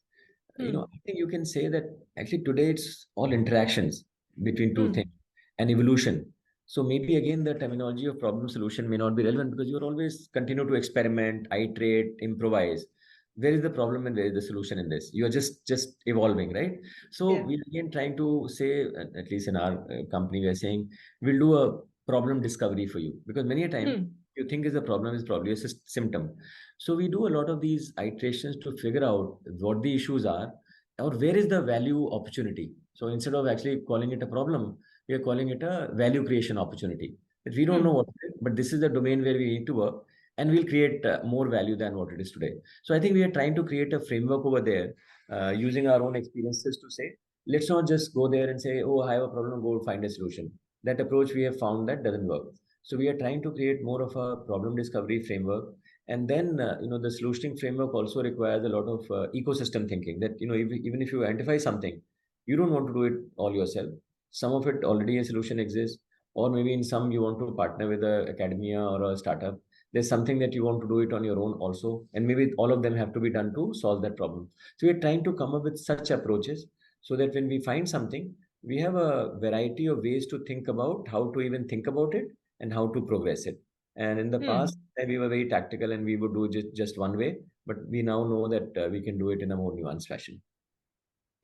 S1: Hmm.
S2: I think you can say that actually today it's all interactions between two things
S1: Hmm.
S2: and evolution. So maybe again the terminology of problem solution may not be relevant because you're always continue to experiment, iterate, improvise. Where is the problem and where is the solution in this? You're just evolving, right? So
S1: Yeah.
S2: we're again trying to say, at least in our company, we're saying we'll do a problem discovery for you, because many a time
S1: Hmm.
S2: you think is a problem is probably a symptom. So we do a lot of these iterations to figure out what the issues are or where is the value opportunity. So instead of actually calling it a problem, we are calling it a value creation opportunity. That we don't know what
S1: Hmm.
S2: it is, but this is the domain where we need to work, and we'll create more value than what it is today. So I think we are trying to create a framework over there, using our own experiences to say, let's not just go there and say, oh, I have a problem, go find a solution. That approach we have found that doesn't work. So we are trying to create more of a problem discovery framework. And then, the solutioning framework also requires a lot of ecosystem thinking, that, even if you identify something, you don't want to do it all yourself. Some of it already a solution exists, or maybe in some you want to partner with a academia or a startup. There's something that you want to do it on your own also, and maybe all of them have to be done to solve that problem. So we're trying to come up with such approaches so that when we find something, we have a variety of ways to think about how to even think about it and how to progress it. And in the past,
S1: Hmm.
S2: we were very tactical and we would do it just one way, but we now know that we can do it in a more nuanced fashion.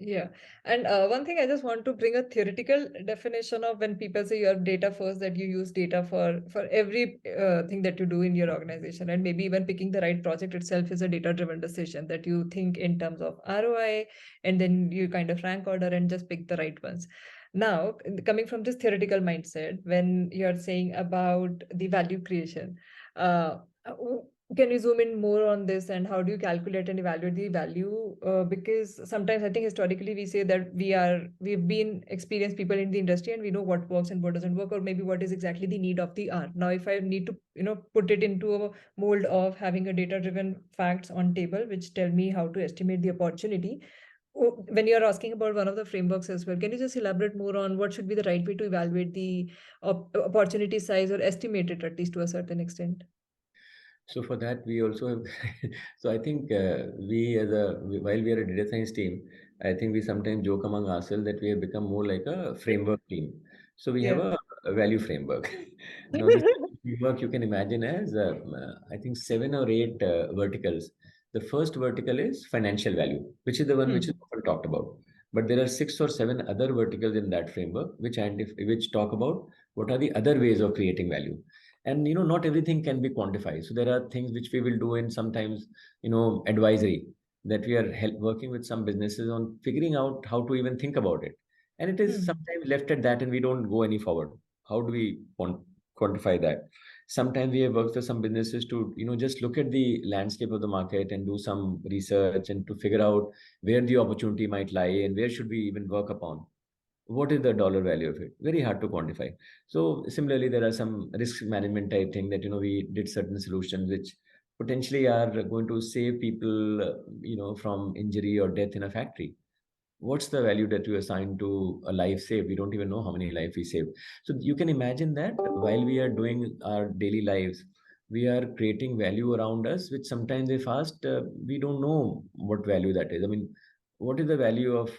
S1: Yeah. And one thing I just want to bring a theoretical definition of when people say you're data first, that you use data for every thing that you do in your organization. And maybe even picking the right project itself is a data-driven decision, that you think in terms of ROI, and then you kind of rank order and just pick the right ones. Now, coming from this theoretical mindset, when you're saying about the value creation, w- can you zoom in more on this, and how do you calculate and evaluate the value? Because sometimes I think historically we say that we've been experienced people in the industry and we know what works and what doesn't work, or maybe what is exactly the need of the hour. Now, if I need to, put it into a mold of having a data-driven facts on table, which tell me how to estimate the opportunity. When you're asking about one of the frameworks as well, can you just elaborate more on what should be the right way to evaluate the opportunity size, or estimate it at least to a certain extent?
S2: So for that, we also have, so I think while we are a data science team, I think we sometimes joke among ourselves that we have become more like a framework team. So we have
S1: Yeah.
S2: a value framework. Now, this framework you can imagine as, I think, seven or eight verticals. The first vertical is financial value, which is the one which is
S1: Hmm.
S2: often talked about. But there are six or seven other verticals in that framework which talk about what are the other ways of creating value. And not everything can be quantified, so there are things which we will do in sometimes advisory, that we are working with some businesses on figuring out how to even think about it, and it is
S1: Hmm.
S2: sometimes left at that and we don't go any forward. How do we quantify that? Sometimes we have worked with some businesses to just look at the landscape of the market and do some research and to figure out where the opportunity might lie and where should we even work upon. What is the dollar value of it? Very hard to quantify. So similarly, there are some risk management type thing that we did certain solutions which potentially are going to save people from injury or death in a factory. What's the value that you assign to a life saved? We don't even know how many lives we saved. So you can imagine that while we are doing our daily lives, we are creating value around us, which sometimes if asked, we don't know what value that is. I mean, what is the value of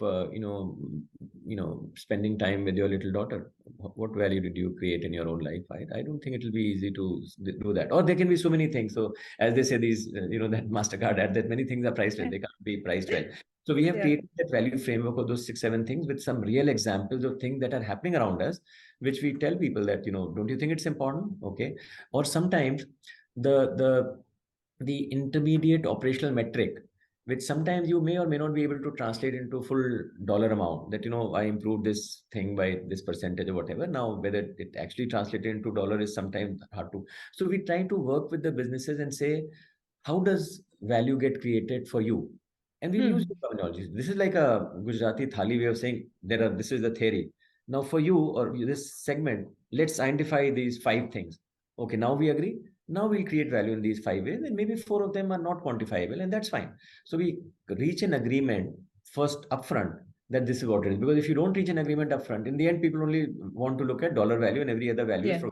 S2: spending time with your little daughter. What value did you create in your own life? I don't think it will be easy to do that. Or there can be so many things. So as they say, these, that MasterCard ad, that many things are priced well. They can't be priced well. So we have
S1: Yeah.
S2: created that value framework of those 6, 7 things with some real examples of things that are happening around us, which we tell people that, don't you think it's important? Okay. Or sometimes the the the intermediate operational metric, which sometimes you may or may not be able to translate into full dollar amount, that I improved this thing by this percentage or whatever. Now whether it actually translated into dollar is sometimes hard to. So we try to work with the businesses and say, how does value get created for you? And we'll use the terminology. This is like a Gujarati thali way of saying this is the theory. Now for you or this segment, let's identify these 5 things. Okay, now we agree. Now we'll create value in these 5 ways, and maybe 4 of them are not quantifiable, and that's fine. So we reach an agreement first upfront that this is what it is. Because if you don't reach an agreement upfront, in the end, people only want to look at dollar value, and every other value is
S1: Yeah.
S2: from.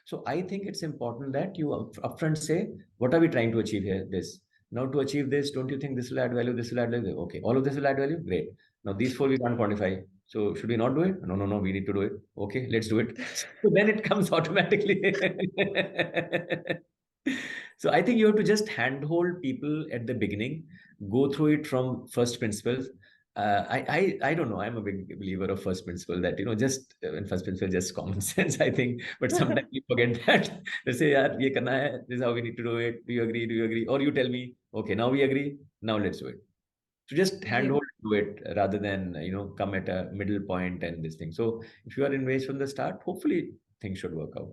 S2: So I think it's important that you upfront say, what are we trying to achieve here? This. Now to achieve this, don't you think this will add value? This will add value. Okay, all of this will add value. Great. Now these 4 we can't quantify. So should we not do it? No, no, no. We need to do it. Okay, let's do it. So then it comes automatically. So I think you have to just handhold people at the beginning, go through it from first principles. I don't know. I'm a big believer of first principle that, just in first principle, just common sense, I think. But sometimes you forget that. They say, yaar, ye karna hai. This is how we need to do it. Do you agree? Do you agree? Or you tell me, okay, now we agree. Now let's do it. So just
S1: Yeah.
S2: handhold to it rather than, come at a middle point and this thing. So if you are engaged from the start, hopefully things should work out.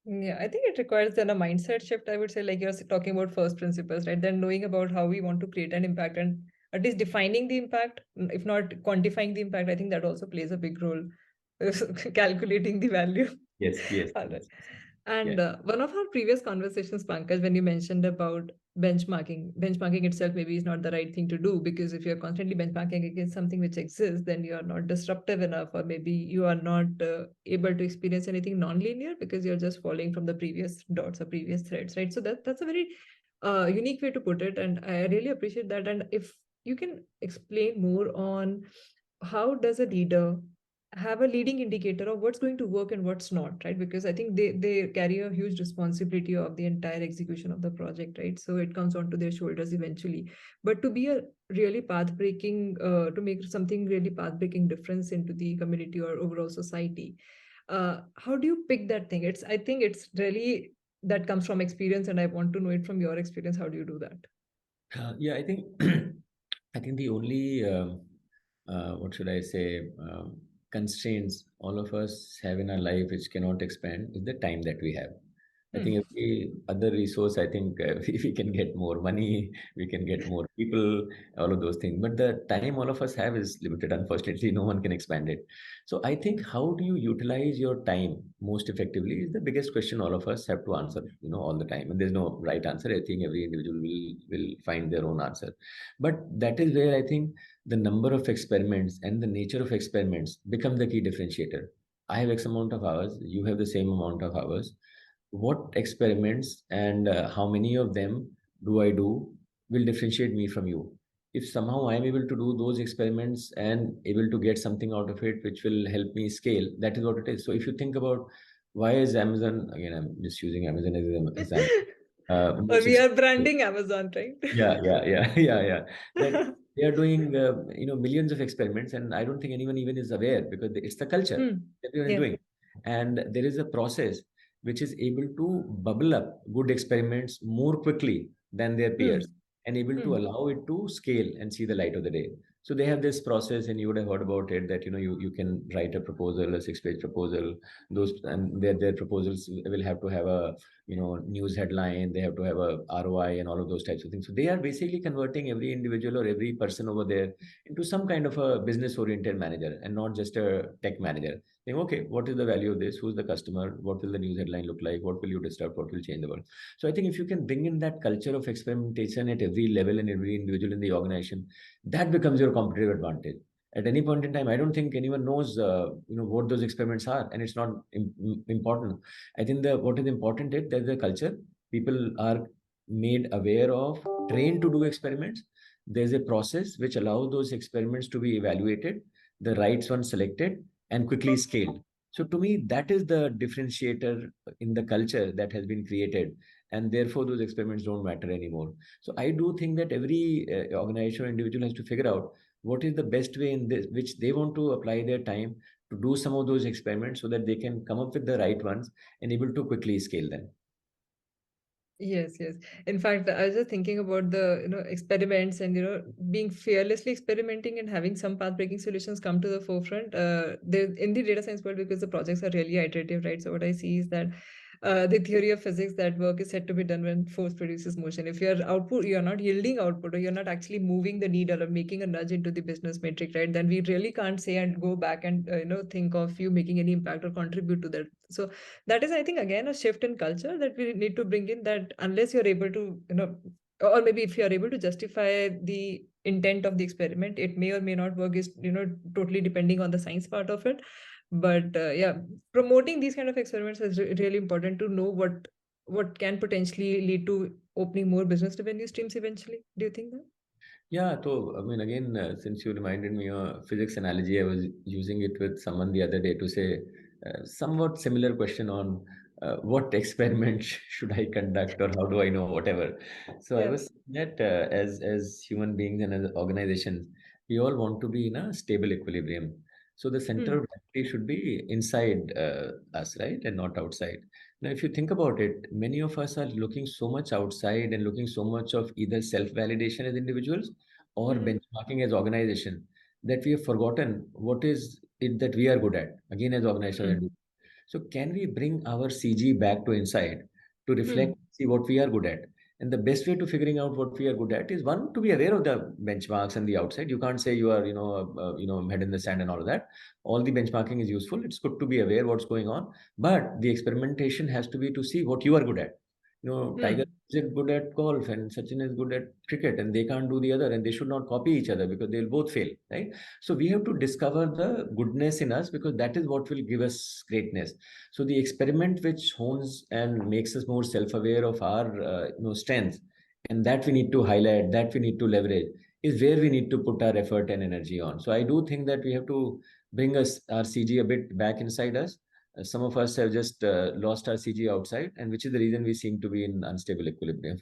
S1: Yeah, I think it requires then a mindset shift. I would say, like you're talking about first principles, right? Then knowing about how we want to create an impact and at least defining the impact, if not quantifying the impact, I think that also plays a big role. Calculating the value.
S2: Yes, yes,
S1: All right.
S2: yes. Yeah.
S1: And one of our previous conversations, Pankaj, when you mentioned about benchmarking itself maybe is not the right thing to do, because if you're constantly benchmarking against something which exists, then you are not disruptive enough, or maybe you are not able to experience anything non-linear because you're just following from the previous dots or previous threads, right? So that's a very unique way to put it, and I really appreciate that. And if you can explain more on how does a leader have a leading indicator of what's going to work and what's not, right? Because I think they carry a huge responsibility of the entire execution of the project, right? So it comes onto their shoulders eventually. But to be a really path breaking, to make something really path breaking difference into the community or overall society, how do you pick that thing? I think it's really that comes from experience, and I want to know it from your experience. How do you do that?
S2: Yeah, I think I think the only what should I say constraints all of us have in our life which cannot expand is the time that we have. I
S1: Hmm.
S2: think every other resource, I think we can get more money, we can get more people, all of those things. But the time all of us have is limited. Unfortunately, no one can expand it. So I think how do you utilize your time most effectively is the biggest question all of us have to answer, all the time. And there's no right answer. I think every individual will find their own answer. But that is where I think the number of experiments and the nature of experiments become the key differentiator. I have X amount of hours, you have the same amount of hours. What experiments and how many of them do I do will differentiate me from you. If somehow I'm able to do those experiments and able to get something out of it which will help me scale, that is what it is. So if you think about why is Amazon, again, I'm just using Amazon as an example, more
S1: Or we are
S2: successful.
S1: branding Amazon, right?
S2: Yeah. That they are doing, millions of experiments, and I don't think anyone even is aware because it's the culture
S1: Hmm.
S2: everyone is
S1: Yeah.
S2: doing, and there is a process which is able to bubble up good experiments more quickly than their
S1: Hmm.
S2: peers, and able to
S1: Hmm.
S2: allow it to scale and see the light of the day. So they have this process, and you would have heard about it that you can write a proposal, a 6-page proposal. Those and their proposals will have to have a news headline, they have to have a ROI and all of those types of things. So they are basically converting every individual or every person over there into some kind of a business oriented manager and not just a tech manager, saying, okay, what is the value of this, who's the customer, what will the news headline look like, what will you disrupt, what will change the world. So I think if you can bring in that culture of experimentation at every level and every individual in the organization, that becomes your competitive advantage. At any point in time, I don't think anyone knows what those experiments are, and it's not important. I think the what is important is that the culture, people are made aware of, trained to do experiments. There's a process which allows those experiments to be evaluated. the right one selected, and quickly scaled. So to me, that is the differentiator in the culture that has been created, and therefore those experiments don't matter anymore. So I do think that every organization or individual has to figure out what is the best way in this which they want to apply their time to do some of those experiments so that they can come up with the right ones and able to quickly scale them.
S1: Yes, yes. In fact, I was just thinking about the, experiments and, being fearlessly experimenting and having some path-breaking solutions come to the forefront. In the data science world, because the projects are really iterative, right? So what I see is that the theory of physics that work is said to be done when force produces motion. If you're not yielding output, or you're not actually moving the needle or making a nudge into the business metric, right? Then we really can't say and go back and, think of you making any impact or contribute to that. So that is, I think, again, a shift in culture that we need to bring in, that unless you're able to, or maybe if you're able to justify the intent of the experiment, it may or may not work, is, totally depending on the science part of it. But yeah, promoting these kind of experiments is really important to know what can potentially lead to opening more business revenue streams eventually. Do you think that?
S2: Yeah, so I mean, again, since you reminded me of physics analogy, I was using it with someone the other day to say somewhat similar question on what experiment should I conduct or how do I know whatever. So I
S1: Yeah.
S2: was saying that as human beings and as organizations, we all want to be in a stable equilibrium. So the center
S1: Hmm.
S2: of gravity should be inside us, right, and not outside. Now, if you think about it, many of us are looking so much outside and looking so much of either self-validation as individuals or
S1: Hmm.
S2: benchmarking as organization that we have forgotten what is it that we are good at, again, as
S1: Hmm.
S2: organization. So can we bring our CG back to inside to reflect,
S1: Hmm.
S2: see what we are good at? And the best way to figuring out what we are good at is one to be aware of the benchmarks and the outside. You can't say you are, head in the sand and all of that. All the benchmarking is useful. It's good to be aware what's going on, but the experimentation has to be to see what you are good at. Tiger
S1: Hmm.
S2: is good at golf and Sachin is good at cricket, and they can't do the other, and they should not copy each other because they'll both fail, right? So we have to discover the goodness in us because that is what will give us greatness. So the experiment which hones and makes us more self-aware of our strengths, and that we need to highlight, that we need to leverage, is where we need to put our effort and energy on. So I do think that we have to bring us our CG a bit back inside us. Some of us have just lost our CG outside, and which is the reason we seem to be in unstable equilibrium.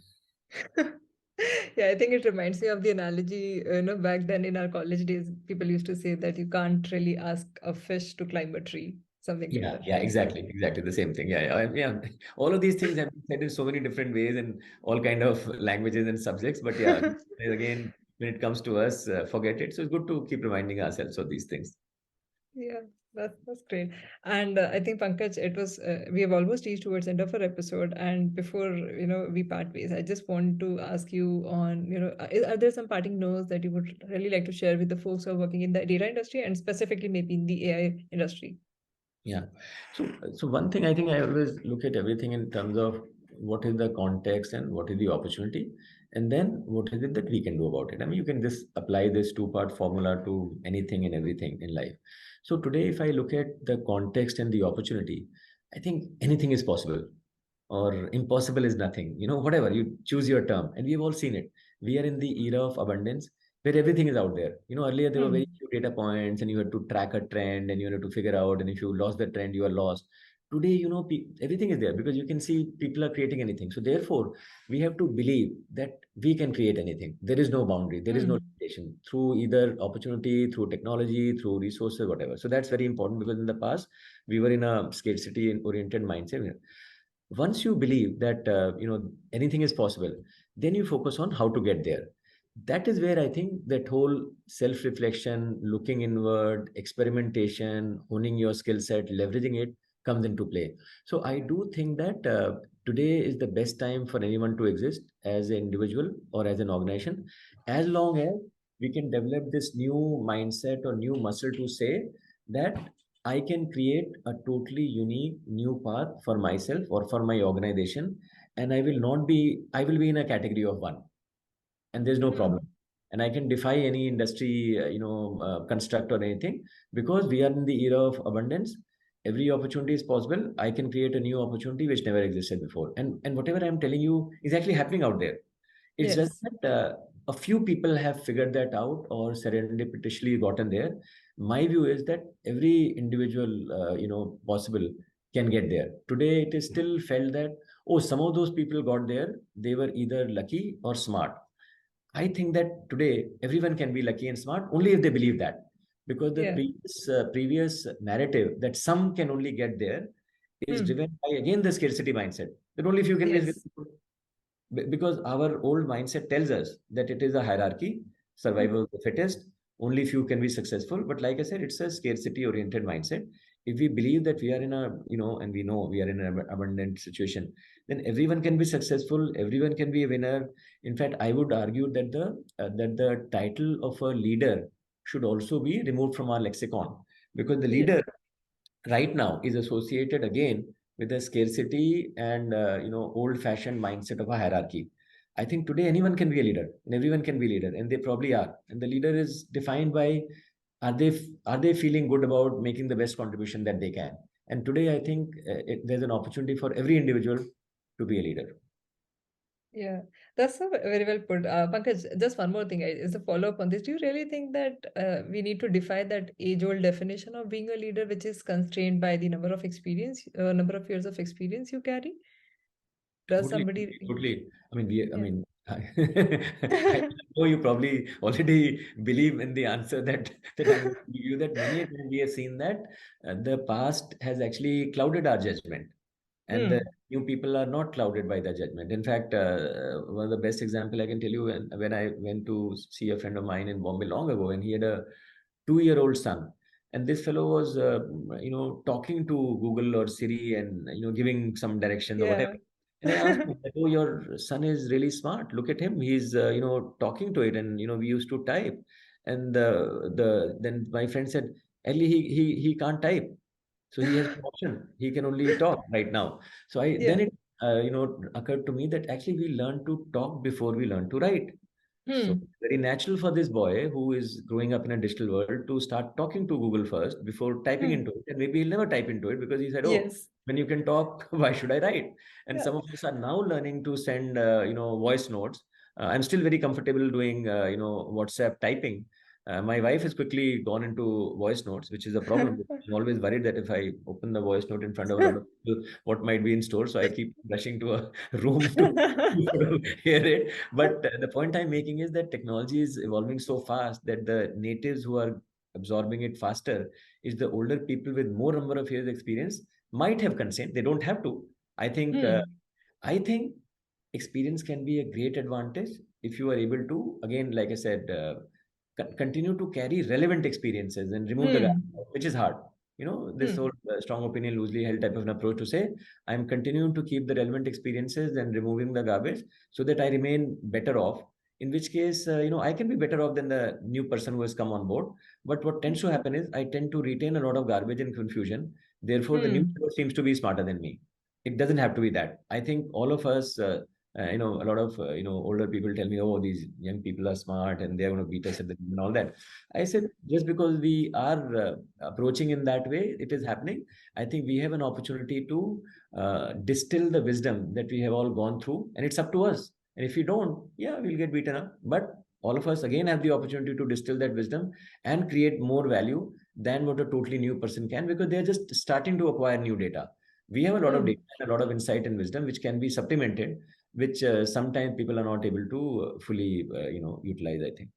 S1: Yeah, I think it reminds me of the analogy, back then in our college days, people used to say that you can't really ask a fish to climb a tree, something like
S2: Yeah,
S1: that.
S2: yeah, exactly the same thing. Yeah. All of these things have been said in so many different ways and all kind of languages and subjects. But yeah, again, when it comes to us, forget it. So it's good to keep reminding ourselves of these things.
S1: Yeah, that's great. And I think, Pankaj, it was we have almost reached towards end of our episode, and before we part ways, I just want to ask you on, are there some parting notes that you would really like to share with the folks who are working in the data industry and specifically maybe in the AI industry?
S2: Yeah. So one thing I think I always look at everything in terms of what is the context and what is the opportunity, and then what is it that we can do about it. I mean, you can just apply this two-part formula to anything and everything in life. So today, if I look at the context and the opportunity, I think anything is possible or impossible is nothing, whatever you choose your term. And we've all seen it. We are in the era of abundance where everything is out there. Earlier there were very
S1: Hmm.
S2: few data points and you had to track a trend and you had to figure out, and if you lost the trend, you are lost. Today, everything is there because you can see people are creating anything. So therefore, we have to believe that we can create anything. There is no boundary, there is no
S1: Hmm.
S2: limitation through either opportunity, through technology, through resources, whatever. So that's very important because in the past we were in a scarcity oriented mindset. Once you believe that anything is possible, then you focus on how to get there. That is where I think that whole self reflection, looking inward, experimentation, honing your skill set, leveraging it, comes into play. So I do think that today is the best time for anyone to exist as an individual or as an organization, as long as we can develop this new mindset or new muscle to say that I can create a totally unique new path for myself or for my organization, and I will be in a category of one, and there's no problem.
S1: Hmm.
S2: And I can defy any industry, construct or anything because we are in the era of abundance. Every opportunity is possible. I can create a new opportunity which never existed before, and whatever I'm telling you is actually happening out there. It's just
S1: Yes.
S2: that a few people have figured that out or serendipitously gotten there. My view is that every individual, possible can get there. Today, it is still felt that, oh, some of those people got there. They were either lucky or smart. I think that today everyone can be lucky and smart only if they believe that, because the
S1: Yeah.
S2: previous narrative that some can only get there is
S1: Hmm.
S2: driven by again the scarcity mindset that only few can be.
S1: Yes.
S2: Because our old mindset tells us that it is a hierarchy, survival of the fittest, only few can be successful. But like I said, it's a scarcity oriented mindset. If we believe that we are in a, and we know we are in an abundant situation, then everyone can be successful, everyone can be a winner. In fact, I would argue that the title of a leader should also be removed from our lexicon, because the
S1: Yeah.
S2: leader right now is associated again with the scarcity and old fashioned mindset of a hierarchy. I think today anyone can be a leader and everyone can be a leader, and they probably are, and the leader is defined by, are they feeling good about making the best contribution that they can. And today I think there's an opportunity for every individual to be a leader.
S1: Yeah, that's very well put. Pankaj, just one more thing is a follow-up on this. Do you really think that we need to defy that age-old definition of being a leader, which is constrained by the number of years of experience you carry? Does
S2: Totally,
S1: somebody?
S2: totally. I mean, we, I
S1: Yeah.
S2: mean, I know you probably already believe in the answer that I'm going to give you. That many a times we have seen that the past has actually clouded our judgment, and the
S1: Hmm.
S2: new people are not clouded by the judgment. In fact, one of the best example I can tell you, when I went to see a friend of mine in Bombay long ago, and he had a 2-year-old son, and this fellow was talking to Google or Siri, and giving some directions or whatever.
S1: Yeah.
S2: And I asked him, like, "Oh, your son is really smart. Look at him. He's talking to it, and we used to type." And then my friend said, "Ellie, he can't type, so he has no option. He can only talk right now." So I then
S1: Yeah.
S2: it occurred to me that actually we learn to talk before we learn to write. So
S1: Hmm.
S2: very natural for this boy who is growing up in a digital world to start talking to Google first before typing
S1: Hmm.
S2: into it. And maybe he'll never type into it because he said, "Oh,
S1: Yes.
S2: when you can talk, why should I write?" And
S1: Yeah.
S2: some of us are now learning to send, voice notes. I'm still very comfortable doing, WhatsApp typing. My wife has quickly gone into voice notes, which is a problem. I'm always worried that if I open the voice note in front of a lot of people, what might be in store. So I keep rushing to a room to hear it. But the point I'm making is that technology is evolving so fast that the natives who are absorbing it faster is the older people with more number of years experience might have consent. They don't have to. I think uh,
S1: Hmm.
S2: I think experience can be a great advantage if you are able to, again, like I said, continue to carry relevant experiences and remove the garbage,
S1: Hmm.
S2: which is hard. This
S1: Hmm.
S2: whole strong opinion, loosely held type of an approach to say, I'm continuing to keep the relevant experiences and removing the garbage so that I remain better off. In which case, I can be better off than the new person who has come on board. But what tends to happen is I tend to retain a lot of garbage and confusion. Therefore, the new
S1: Hmm.
S2: person seems to be smarter than me. It doesn't have to be that. I think all of us, a lot of older people tell me, "Oh, these young people are smart and they're going to beat us at the game and all that." I said, just because we are approaching in that way, it is happening. I think we have an opportunity to distill the wisdom that we have all gone through, and it's up to us. And if we don't, yeah, we'll get beaten up. But all of us again have the opportunity to distill that wisdom and create more value than what a totally new person can, because they're just starting to acquire new data. We have a lot of
S1: Hmm.
S2: data and a lot of insight and wisdom which can be supplemented, which sometimes people are not able to fully utilize, I think.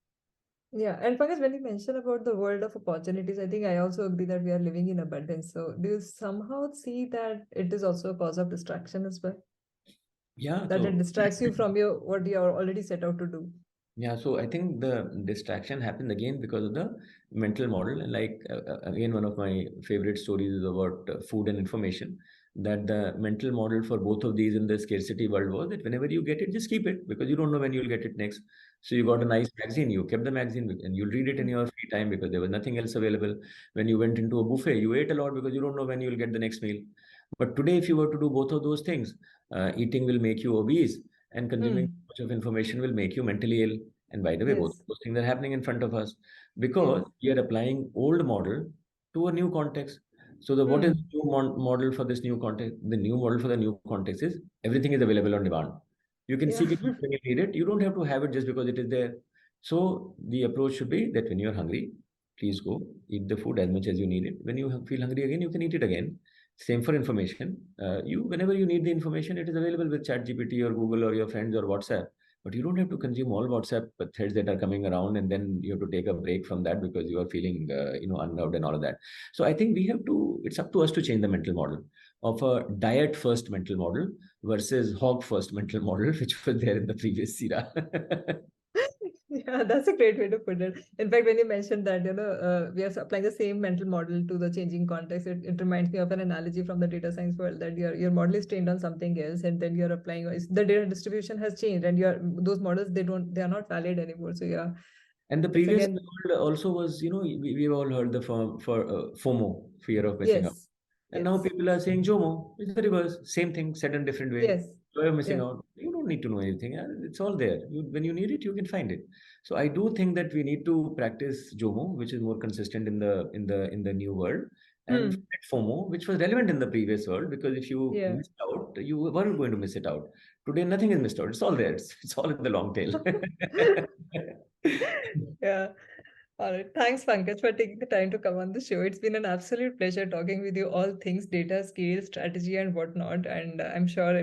S1: Yeah, and Pankaj, when you mention about the world of opportunities, I think I also agree that we are living in abundance. So, do you somehow see that it is also a cause of distraction as well?
S2: Yeah,
S1: That it
S2: so
S1: distracts you from your what you are already set out to do?
S2: yeah, so I think the distraction happened again because of the mental model. And like, again, one of my favorite stories is about food and information. That the mental model for both of these in the scarcity world was that whenever you get it, just keep it because you don't know when you'll get it next. So you got a
S1: Hmm.
S2: nice magazine, you kept the magazine and you'll read it in
S1: Hmm.
S2: your free time because there was nothing else available. When you went into a buffet, you ate a lot because you don't know when you'll get the next meal. But today, if you were to do both of those things, eating will make you obese and consuming
S1: Hmm.
S2: much of information will make you mentally ill. And by the way, both
S1: Yes.
S2: of those things are happening in front of us because
S1: Yes.
S2: we are applying old model to a new context. So the what is
S1: Hmm.
S2: the new model for this new context? The new model for the new context is everything is available on demand. You can
S1: Yeah.
S2: seek it when you need it. You don't have to have it just because it is there. So the approach should be that when you're hungry, please go eat the food as much as you need it. When you feel hungry again, you can eat it again. Same for information. You whenever you need the information, it is available with ChatGPT or Google or your friends or WhatsApp. But you don't have to consume all WhatsApp threads that are coming around, and then you have to take a break from that because you are feeling, unnerved and all of that. So I think we have to. It's up to us to change the mental model of a diet first mental model versus hog first mental model, which was there in the previous era.
S1: Yeah, that's a great way to put it. In fact, when you mentioned that, we are applying the same mental model to the changing context, it reminds me of an analogy from the data science world that your model is trained on something else, and then you're applying the data distribution has changed, and those models they are not valid anymore. So yeah,
S2: And the
S1: it's
S2: previous
S1: again
S2: world also was, we've all heard the for FOMO, fear of missing out.
S1: yes,
S2: And now
S1: yes,
S2: people are saying JOMO. It's the reverse. Same thing, said in different way.
S1: yes,
S2: Fear of missing
S1: yeah.
S2: out. You don't need to know anything. It's all there. When you need it, you can find it. So I do think that we need to practice JOMO, which is more consistent in the new world, and
S1: Hmm.
S2: forget FOMO, which was relevant in the previous world, because if you
S1: Yeah.
S2: missed out, you weren't going to miss it out. Today, nothing is missed out. It's all there. It's all in the long tail.
S1: Yeah. All right. Thanks, Pankaj, for taking the time to come on the show. It's been an absolute pleasure talking with you all things data, scale, strategy, and whatnot. And I'm sure